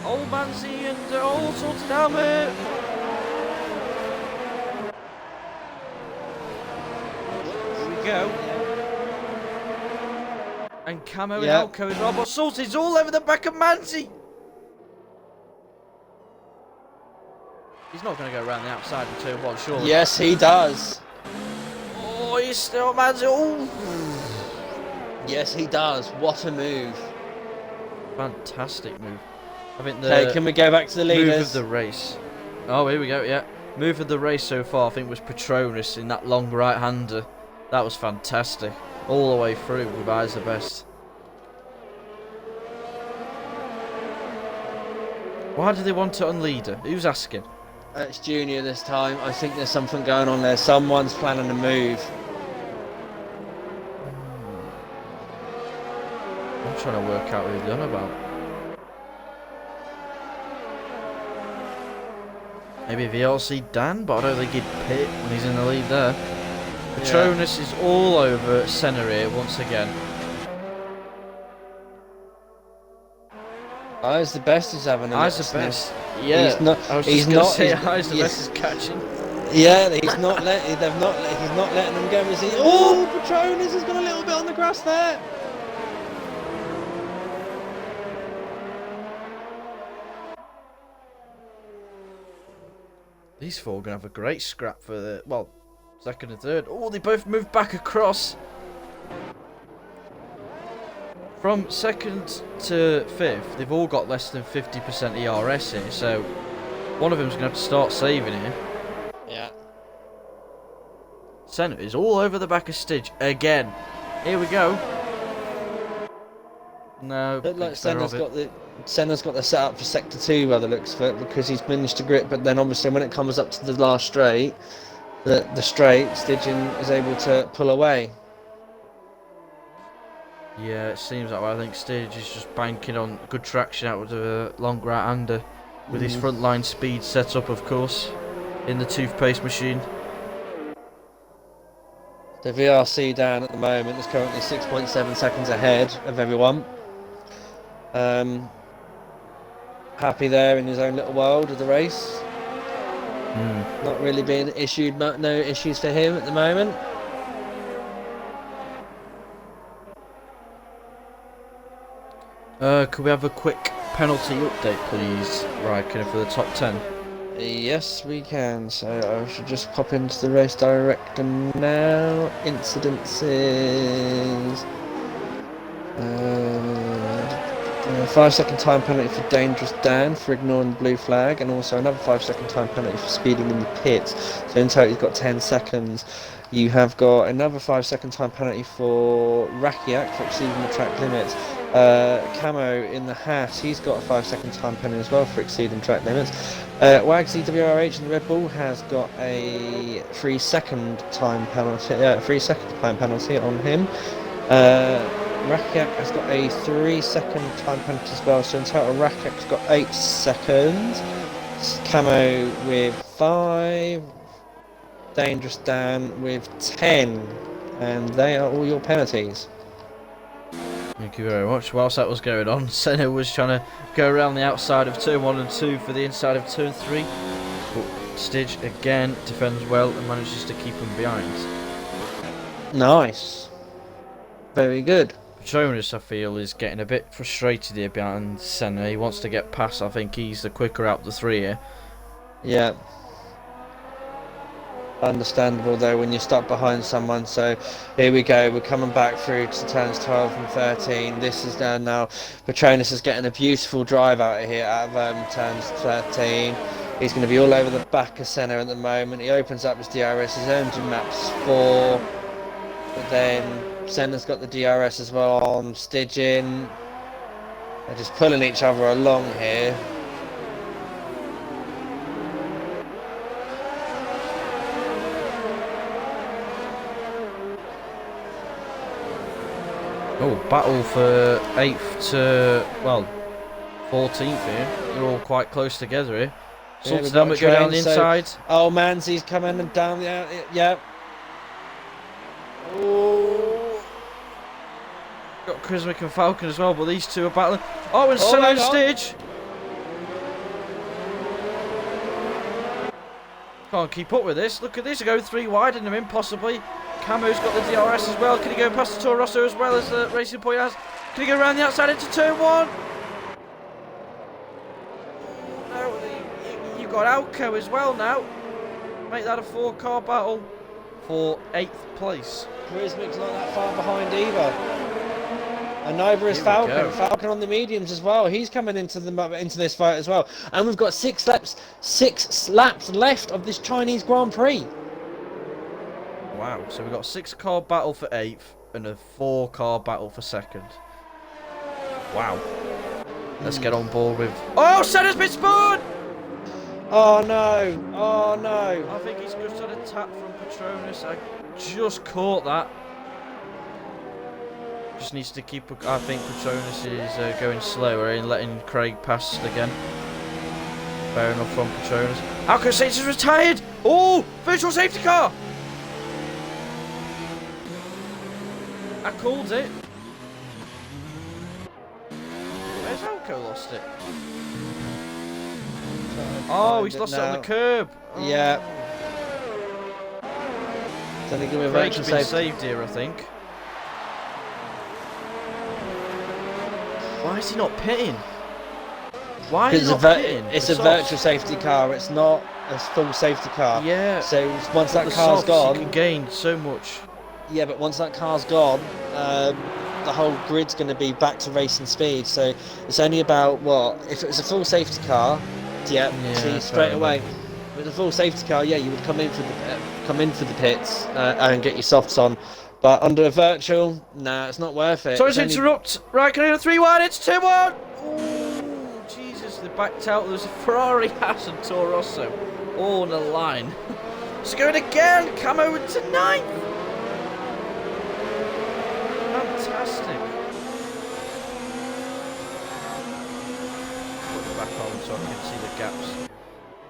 Old Manzi and all sorts of helmet. Here we go. And Camo Yeah. and Elko as well. But Salty's all over the back of Manzi. He's not going to go around the outside of turn 1, surely. Yes, he does. Oh, he's still Manzi. Oh. Yes, he does. What a move. Fantastic move. I think the Okay, can we go back to the move of leaders? the race. Oh, here we go, yeah. Move of the race so far, I think, was Patronus in that long right-hander. That was fantastic. All the way through with eyes the best. Why do they want it on leader? Who's asking? It's Junior this time. I think there's something going on there. Someone's planning a move. I'm trying to work out who they're on about. Maybe VLC Dan, but I don't think he'd pit when he's in the lead there. Patronus is all over Senna here once again. Eyes the best is having a Eyes little the sniff. best. Yeah, He's not. I was He's just going to not. say he's- Eyes the yeah. best is catching. Yeah, he's not letting. They've not. He's not letting them go. Is he? Oh, Patronus has got a little bit on the grass there. These four are going to have a great scrap for the, well, second and third. Oh, they both moved back across. From second to fifth, they've all got less than 50% ERS here, so one of them's going to have to start saving here. Yeah. Senna is all over the back of Stidge again. Here we go. No, Look like Senna's got the setup for sector 2 by the looks of it, because he's managed to grip, but then obviously when it comes up to the last straight, the straight, Stidgen is able to pull away. Yeah, it seems that way. I think Stidge is just banking on good traction out of the long right-hander with his front line speed set up, of course, in the toothpaste machine. The VRC down at the moment is currently 6.7 seconds ahead of everyone. Happy there in his own little world of the race. Not really being issued, no issues for him at the moment. Could we have a quick penalty update, please, Raikkonen, for the top 10? Yes, we can. So I should just pop into the race director now. Incidences. 5-second time penalty for Dangerous Dan for ignoring the blue flag, and also another 5-second time penalty for speeding in the pits. So in total, he's got 10 seconds. You have got another 5-second time penalty for Rakiak for exceeding the track limits. Camo in the Haas, he's got a 5-second time penalty as well for exceeding track limits. Wagsy WRH in the Red Bull has got a 3-second time penalty. 3-second time penalty on him. Rakiak has got a 3-second time penalty as well, so in total Rakiak's got 8 seconds. Camo with 5. Dangerous Dan with 10. And they are all your penalties. Thank you very much. Whilst that was going on, Senna was trying to go around the outside of turn 1 and 2 for the inside of turn 3. But Stidge again defends well and manages to keep him behind. Nice. Very good. Patronus, I feel, is getting a bit frustrated here behind Senna. He wants to get past. I think he's the quicker out of the three here. Yeah. Understandable though when you're stuck behind someone. So here we go, we're coming back through to turns 12 and 13. This is now Patronus is getting a beautiful drive out of here out of turns 13. He's going to be all over the back of Senna at the moment. He opens up his DRS, his engine maps 4, but then Senna's got the DRS as well on Stidgen. They're just pulling each other along here. Oh, battle for 8th to, well, 14th here. They're all quite close together here. Sultan Helmet go down the inside. Oh, Manzi's coming and down the out. Yeah. Oh. Got Crismic and Falcon as well, but these two are battling. Oh, and Senna and Stidge. Can't keep up with this. Look at this. Go 3 wide and them in possibly. Camo's got the DRS as well. Can he go past the Toro Rosso as well as the Racing Point has? Can he go around the outside into turn 1? No, you've got Alco as well now. Make that a 4-car battle for 8th place. Crismic's not that far behind either. And neither is Falcon. Falcon on the mediums as well. He's coming into this fight as well. And we've got 6 laps left of this Chinese Grand Prix. Wow, so we've got a 6-car battle for 8th and a 4-car battle for 2nd. Wow. Let's get on board with... Oh, Senna's been spun! Oh no, oh no. I think he's just had a tap from Patronus. I just caught that. Just needs to keep... I think Patronus is going slower and letting Craig pass again. Fair enough from Patronus. Alco Saints is retired! Oh, virtual safety car! I called it. Where's Alco lost it? Oh, he's lost it on the curb. Oh. Yeah. Then they give me a Craig's virtual been safety. saved here, I think. Why is he not pitting? Why is he not pitting? It's The a softs. virtual safety car. It's not a full safety car. Yeah. So once that The car's softs, gone, you can gain so much. yeah, but once that car's gone, the whole grid's going to be back to racing speed. So it's only about what? If it was a full safety car, yeah, see straight fair away. enough. With a full safety car, yeah, you would come in for the pits and get your softs on. But under a virtual, nah, it's not worth it. Sorry It's to only- interrupt. Right, can I do a 3-1? It's 2-1. Oh, Jesus! They backed out. There's a Ferrari, Haas, and Toro Rosso all on the line. It's going again. Camo into 9th. Fantastic. Put it back on so I can see the gaps.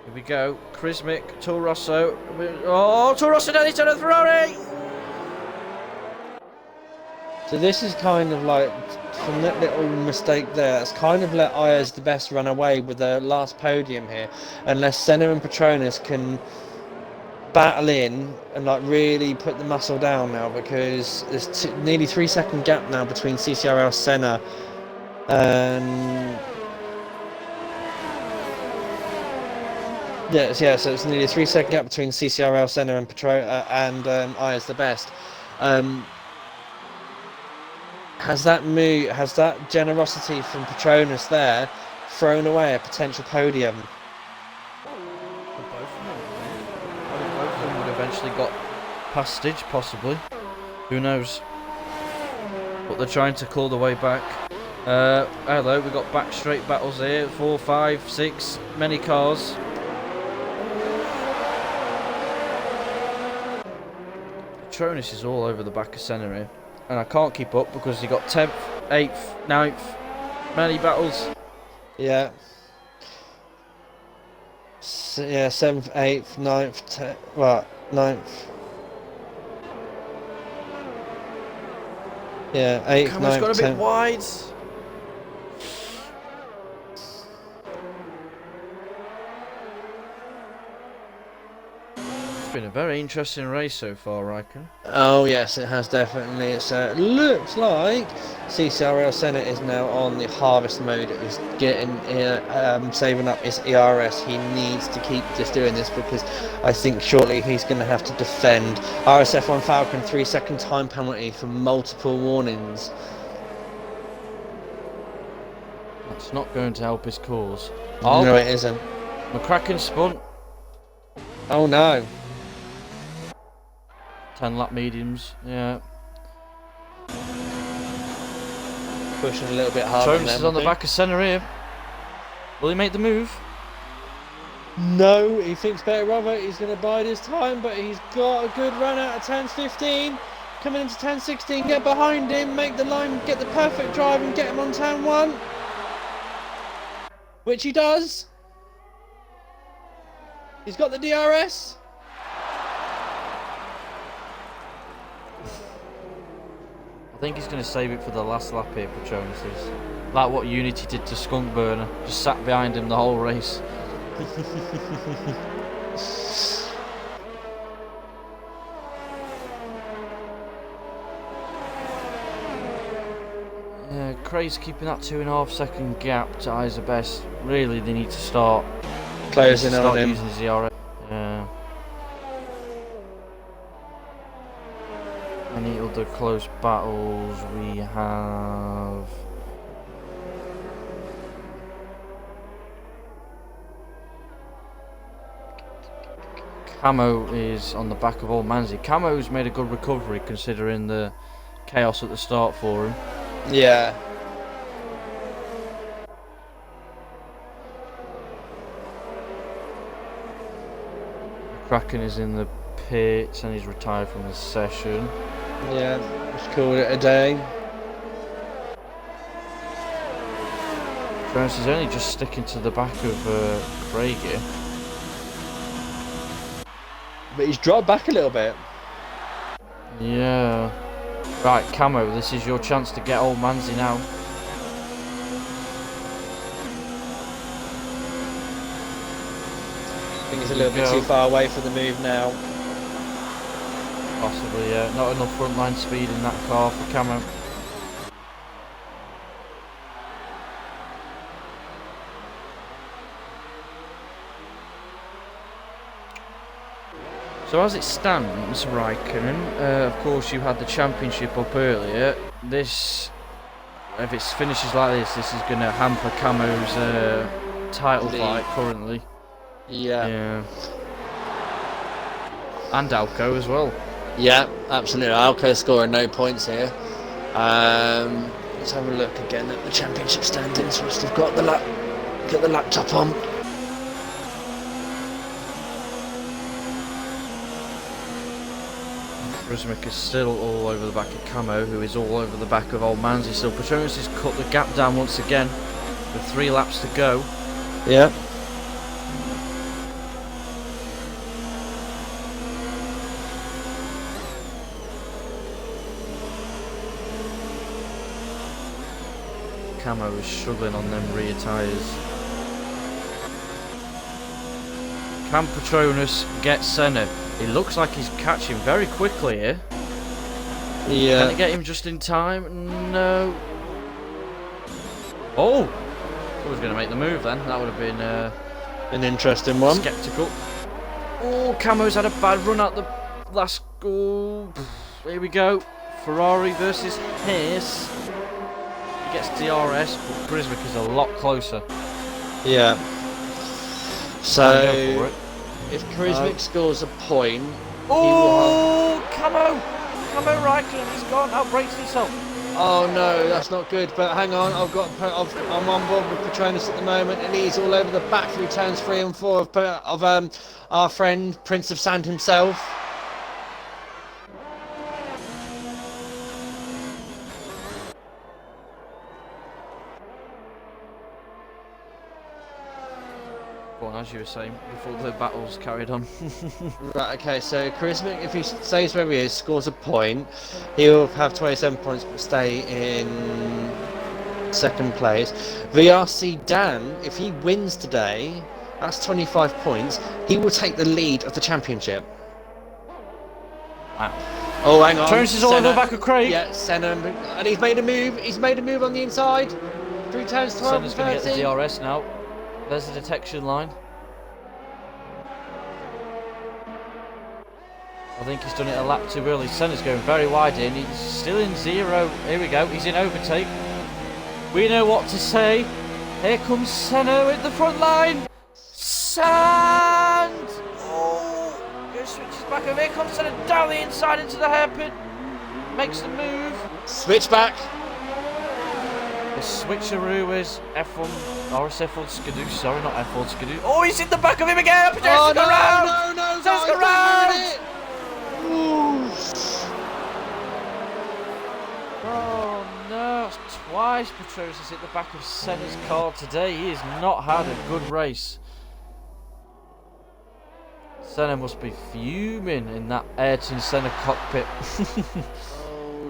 Here we go. Chrismic, Toro Rosso. Oh, Toro Rosso down into the Ferrari. So this is kind of like, from that little mistake there, it's kind of let Ayers the best run away with the last podium here, unless Senna and Petronas can battle in and like really put the muscle down now, because there's nearly 3 second gap now between CCRL Senna and so it's nearly a 3 second gap between CCRL Senna and Ayers the best. Has that generosity from Petronas there thrown away a potential podium? Both of them. I think both of them would eventually got past Stidge, possibly. Who knows? But they're trying to claw the way back. Hello, we've got back straight battles here. 4, 5, 6, many cars. Petronas is all over the back of Senna here. And I can't keep up because he got 10th, 8th, 9th. Many battles. Yeah. 7th, 8th, 9th, 9th. Yeah, 8th, Cameron's 9th, got a bit 10th. wide. It's been a very interesting race so far, I reckon. Oh yes, it has definitely. It looks like CCRL Senna is now on the harvest mode. He's getting saving up his ERS. He needs to keep just doing this, because I think shortly he's going to have to defend RSF1 Falcon 3 second time penalty for multiple warnings. That's not going to help his cause. No, it isn't. McCracken spun. Oh no. 10 lap mediums, yeah. Pushing a little bit harder. Jones is on the back of Senna here. Will he make the move? No, he thinks better of it. He's going to bide his time, but he's got a good run out of 10-15. Coming into 10-16, get behind him, make the line, get the perfect drive and get him on turn 1. Which he does. He's got the DRS. I think he's going to save it for the last lap here, Jones is. Like what Unity did to Skunk Burner. Just sat behind him the whole race. Yeah, Craig's keeping that 2.5 second gap to Eyes the Best. Really, they need to start Closing on him. using his ERA. Yeah. Any other close battles we have? Camo is on the back of Old Manzi. Camo's made a good recovery considering the chaos at the start for him. Yeah. Kraken is in the pits and he's retired from the session. Yeah, let's call it a day. Jones is only just sticking to the back of Craig here. But he's dropped back a little bit. Yeah. Right, Camo, this is your chance to get Old Manzi now. I think he's a little bit too far away for the move now. Possibly, yeah. Not enough frontline speed in that car for Camo. So as it stands, Raikkonen, of course you had the championship up earlier. This, if it finishes like this is going to hamper Camo's title fight currently. Yeah. And Alco as well. Yeah, absolutely. Alco scoring no points here. Let's have a look again at the championship standings. Whilst I've got the laptop on. Prismic is still all over the back of Camo, who is all over the back of Old Manzi still. Petronas has cut the gap down once again with 3 laps to go. Yeah. Camo is struggling on them rear tyres. Can Petronas get Senna? It looks like he's catching very quickly here. Yeah. Can he get him just in time? No. Oh! I was going to make the move then. That would have been an interesting one. Skeptical. Oh, Camo's had a bad run out the last goal. Here we go. Ferrari versus Haas. He gets DRS, but Prismic is a lot closer. Yeah. So, Go for it. if Charismic scores a point, oh, Camo Raikkonen, he's gone, outbrakes himself. Oh no, that's not good. But hang on, I'm on board with Petronas at the moment, and he's all over the back through turns 3 and 4 of our friend Prince of Sand himself. Go on, as you were saying before the battles carried on. Right, okay, so Charismic, if he stays where he is, scores a point, he'll have 27 points but stay in second place. VRC Dan, if he wins today, that's 25 points, he will take the lead of the championship. Wow. Oh, hang on. Jones is all over the back of Craig. Yeah, Senna, and he's made a move. He's made a move on the inside. 3 turns 12 Senna's going to get the DRS now. There's the detection line. I think he's done it a lap too early. Senna's going very wide in. He's still in 0. Here we go. He's in overtake. We know what to say. Here comes Senna at the front line. Sand! Oh! Goes switches back over. Here comes Senna down the inside into the hairpin. Makes the move. Switch back. The switcheroo is F1, RSF1 Skidoo, sorry, not F1 Skidoo. Oh, he's in the back of him again! Oh, no, around! no, Senna's gone round! Oh no, it's twice Petronas has hit the back of Senna's car today. He has not had a good race. Senna must be fuming in that Ayrton Senna cockpit.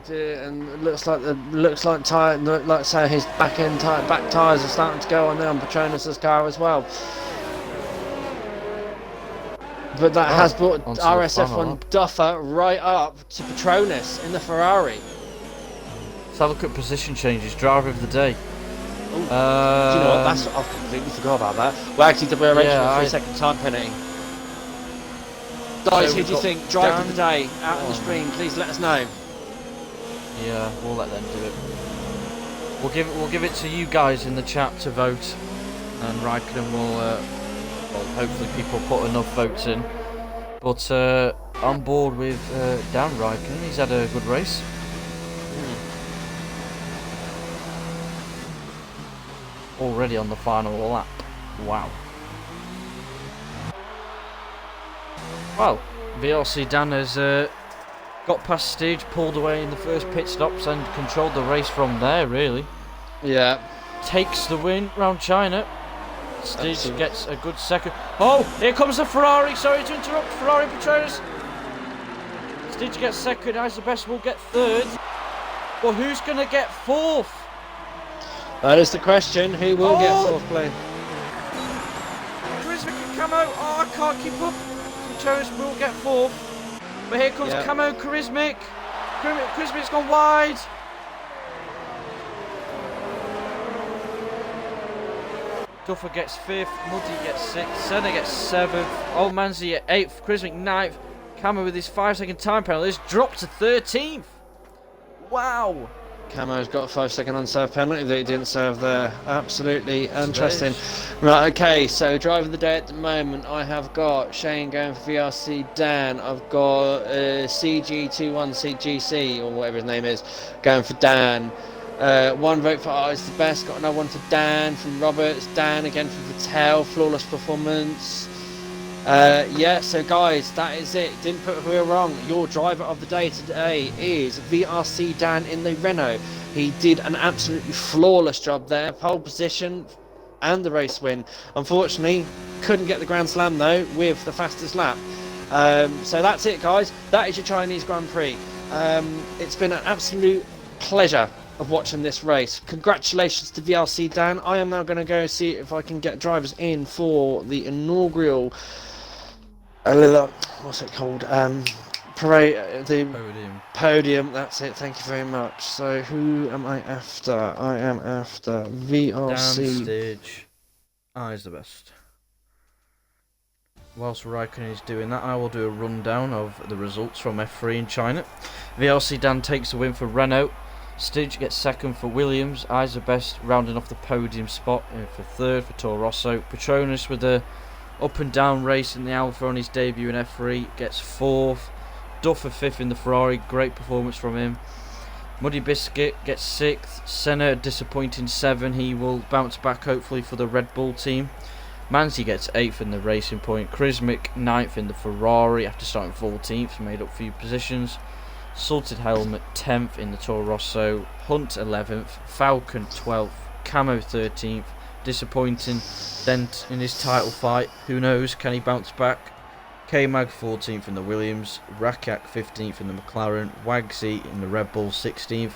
And it looks like so his back tyres are starting to go on there on Petronas' car as well. But that has brought RSF1 Duffer right up to Petronas in the Ferrari. Let's have a look at position changes. Driver of the day. Do you know what? I've completely forgot about that. We're actually arranging a 3-second time penalty. Guys, who do you think? Driver of the day out on the stream. Please let us know. Yeah, we'll let them do it. We'll give it to you guys in the chat to vote, and Raikkonen will. Well, hopefully people put enough votes in. But on board with Dan Raikkonen. He's had a good race. Already on the final lap. Wow. Well, VRC Dan has got past stage, pulled away in the first pit stops and controlled the race from there, really. Yeah. Takes the win round China. Stage gets a good second. Oh, here comes the Ferrari. Sorry to interrupt. Ferrari Petronas. Stage gets second. As the best will get third. But who's going to get fourth? That is the question. Who will get fourth place? Charisma can come out. Oh, I can't keep up. Petronas will get fourth. But here comes Camo Charismic. Charismic's gone wide. Duffer gets 5th, Muddy gets 6th, Senna gets 7th, Old Manzi at 8th, Charismic 9th, Camo with his 5-second time penalty has dropped to 13th. Wow. Camo's got a 5-second unserved penalty that he didn't serve there. Absolutely interesting. Right, okay, so driver of the day at the moment, I have got Shane going for VRC Dan. I've got CG21CGC, or whatever his name is, going for Dan. 1 vote for Art is the best, got another one for Dan from Roberts. Dan again for Vittel, flawless performance. Yeah, so guys, that is it. Didn't put who wrong. Your driver of the day today is VRC Dan in the Renault. He did an absolutely flawless job there. Pole position and the race win. Unfortunately, couldn't get the Grand Slam though with the fastest lap. So that's it, guys. That is your Chinese Grand Prix. It's been an absolute pleasure of watching this race. Congratulations to VRC Dan. I am now going to go see if I can get drivers in for the inaugural what's it called, parade, the podium. That's it, thank you very much. So who am I after? I am after VRC Dan Stage. Is the best. Whilst Raikkonen is doing that, I will do a rundown of the results from F3 in China. VRC Dan takes the win for Renault. Stidge gets 2nd for Williams. Eyes the best, rounding off the podium spot for 3rd for Toro Rosso. Petronas with a up and down race in the Alfa on his debut in F3 gets 4th. Duffer 5th in the Ferrari, great performance from him. Muddy Biscuit gets 6th. Senna a disappointing 7. He will bounce back hopefully for the Red Bull team. Manzi gets 8th in the Racing Point. Charismic 9th in the Ferrari after starting 14th, made up a few positions. Salted Helmet 10th in the Toro Rosso, Hunt 11th, Falcon 12th, Camo 13th, disappointing dent in his title fight, who knows, can he bounce back? K-Mag 14th in the Williams, Rakiak 15th in the McLaren, Wagsy in the Red Bull 16th,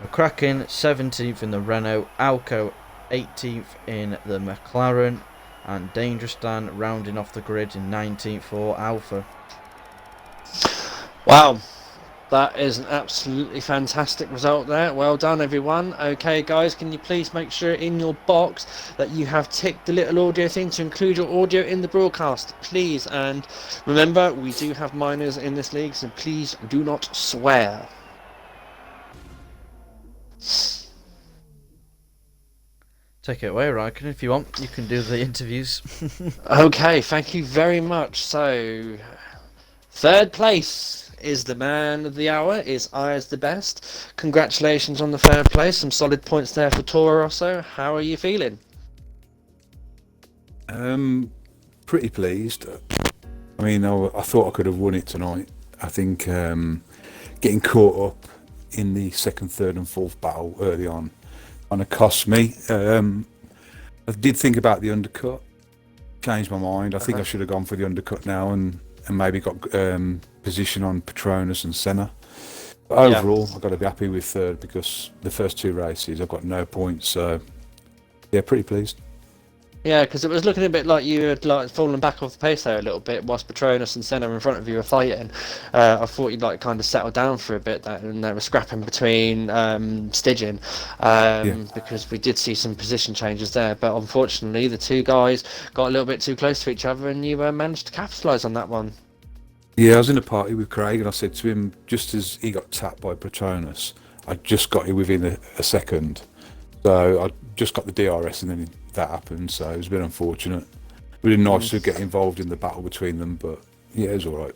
McCracken 17th in the Renault, Alco 18th in the McLaren, and Dangerous Dan rounding off the grid in 19th for Alpha. Wow. That is an absolutely fantastic result there. Well done, everyone. Okay, guys, can you please make sure in your box that you have ticked the little audio thing to include your audio in the broadcast, please. And remember, we do have minors in this league, so please do not swear. Take it away, Raikkonen, if you want. You can do the interviews. Okay, thank you very much. So, 3rd place is the man of the hour, is I as the best. Congratulations on the 3rd place, some solid points there for Toro Rosso. How are you feeling? Pretty pleased. I mean, I thought I could have won it tonight. I think getting caught up in the 2nd, 3rd and 4th battle early on kind of cost me. I did think about the undercut, changed my mind. I think I should have gone for the undercut now and maybe got position on Petronas and Senna. But overall, I've got to be happy with 3rd because the first 2 races I've got no points. So yeah, pretty pleased. Yeah, because it was looking a bit like you had fallen back off the pace there a little bit whilst Petronas and Senna in front of you were fighting. I thought you'd kind of settle down for a bit there, and they were scrapping between Stidgen because we did see some position changes there. But unfortunately, the 2 guys got a little bit too close to each other, and you managed to capitalise on that one. Yeah, I was in a party with Craig, and I said to him, just as he got tapped by Petronas, I just got it within a second. So I just got the DRS, and then that happened. So it was a bit unfortunate. Really nice to get involved in the battle between them, but yeah, it was all right.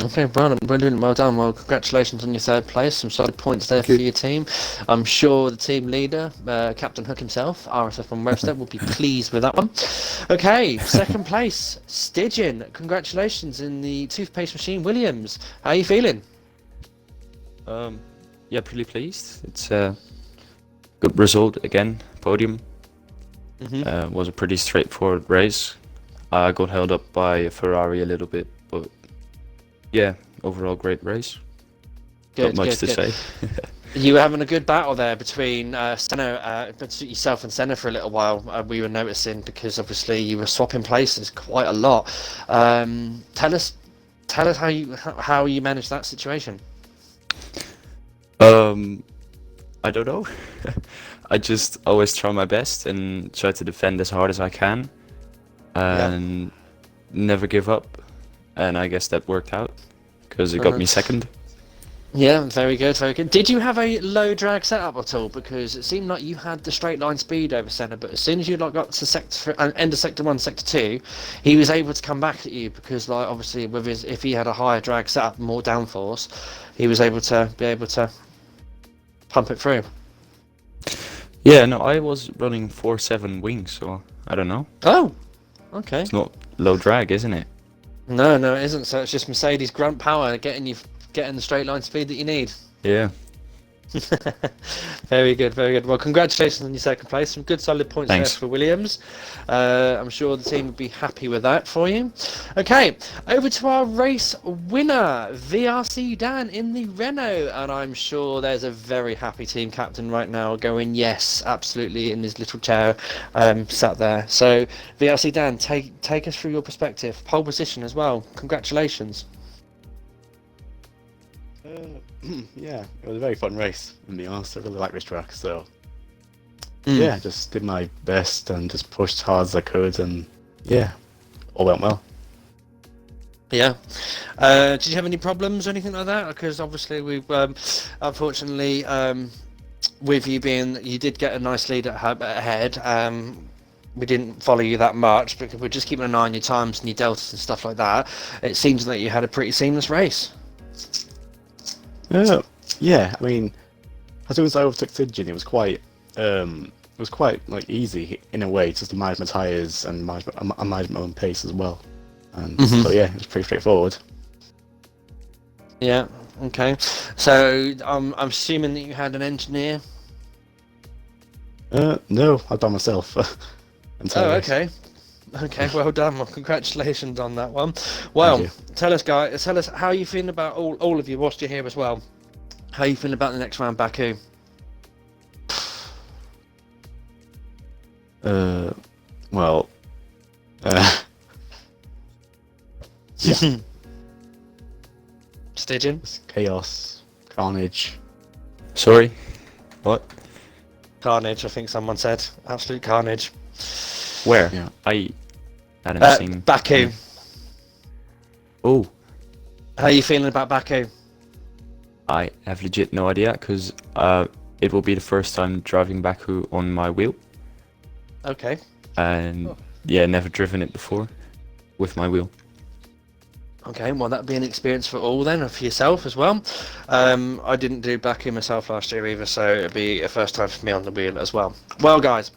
Okay, brilliant, well done. Well, congratulations on your 3rd place. Some solid points there for your team. I'm sure the team leader, Captain Hook himself, RSF1 Webster, will be pleased with that one. Okay, 2nd place, Stidgen. Congratulations in the toothpaste machine, Williams. How are you feeling? Yeah, pretty pleased. It's a good result again, podium. Was a pretty straightforward race. I got held up by Ferrari a little bit, but yeah, overall great race. Good, Not much to say. You were having a good battle there between Senna, yourself and Senna for a little while. We were noticing because obviously you were swapping places quite a lot. Tell us tell us how you managed that situation. I don't know. I just always try my best and try to defend as hard as I can, and never give up. And I guess that worked out because it got me second. Yeah, very good, very good. Did you have a low drag setup at all? Because it seemed like you had the straight line speed over Senna, but as soon as you got to end of sector 1, sector 2, he was able to come back at you because, like, obviously with if he had a higher drag setup, more downforce, he was able to pump it through. Yeah, no, I was running 4.7 wings, so I don't know. Oh, okay. It's not low drag, isn't it? No, it isn't. So it's just Mercedes grunt power getting the straight line speed that you need. Yeah. Very good, very good. Well, congratulations on your second place. Some good solid points there for Williams. I'm sure the team would be happy with that for you. Okay, over to our race winner, VRC Dan in the Renault, and I'm sure there's a very happy team captain right now going yes, absolutely, in his little chair, sat there. So VRC Dan, take us through your perspective. Pole position as well. Congratulations. Yeah, it was a very fun race, to be honest. I really like this track, so yeah, just did my best and just pushed as hard as I could, and yeah, all went well. Yeah. Did you have any problems or anything like that? Because obviously we, unfortunately, with you did get a nice lead ahead. We didn't follow you that much because we're just keeping an eye on your times and your deltas and stuff like that. It seems that you had a pretty seamless race. Yeah, I mean, as soon as I overtook Sidgin, it was quite like easy in a way, just to manage my tyres and manage my own pace as well. And so yeah, it was pretty straightforward. Yeah. Okay. So I'm assuming that you had an engineer. No, I've done myself. Oh, okay. Okay, well done. Well, congratulations on that one. Well, tell us, guys. Tell us how you feeling about all of you whilst you're here as well. How you feeling about the next round, Baku? Well, yeah. Stygian? Chaos, carnage. Sorry? What? Carnage, I think someone said. Absolute carnage. Where? Yeah. I hadn't seen. Baku. Oh, How are you feeling about Baku? I have legit no idea because it will be the first time driving Baku on my wheel, Okay. and yeah, never driven it before with my wheel. Okay, well that'd be an experience for all then, and for yourself as well. I didn't do Baku myself last year either, so it'd be a first time for me on the wheel as well. Well, guys,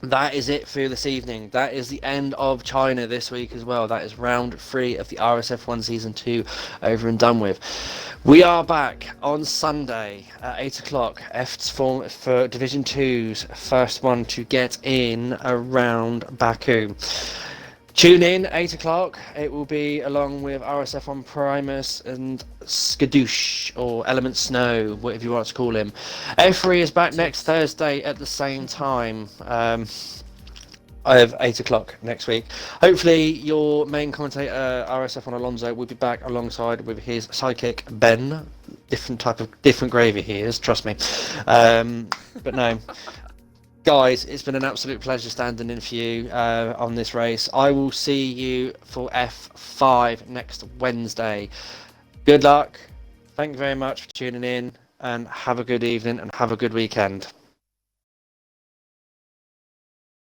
that is it for this evening. That is the end of China this week as well. That is round 3 of the RSF1 Season 2 over and done with. We are back on Sunday at 8 o'clock. F's for Division 2's first one to get in around Baku. Tune in, 8 o'clock. It will be along with RSF1 Primus and Skadoosh, or Element Snow, whatever you want to call him. F3 is back next Thursday at the same time. I have 8 o'clock next week. Hopefully your main commentator, RSF1 Alonso, will be back alongside with his sidekick, Ben. Different gravy he is, trust me. But no. Guys, it's been an absolute pleasure standing in for you on this race. I will see you for F5 next Wednesday. Good luck. Thank you very much for tuning in, and have a good evening and have a good weekend.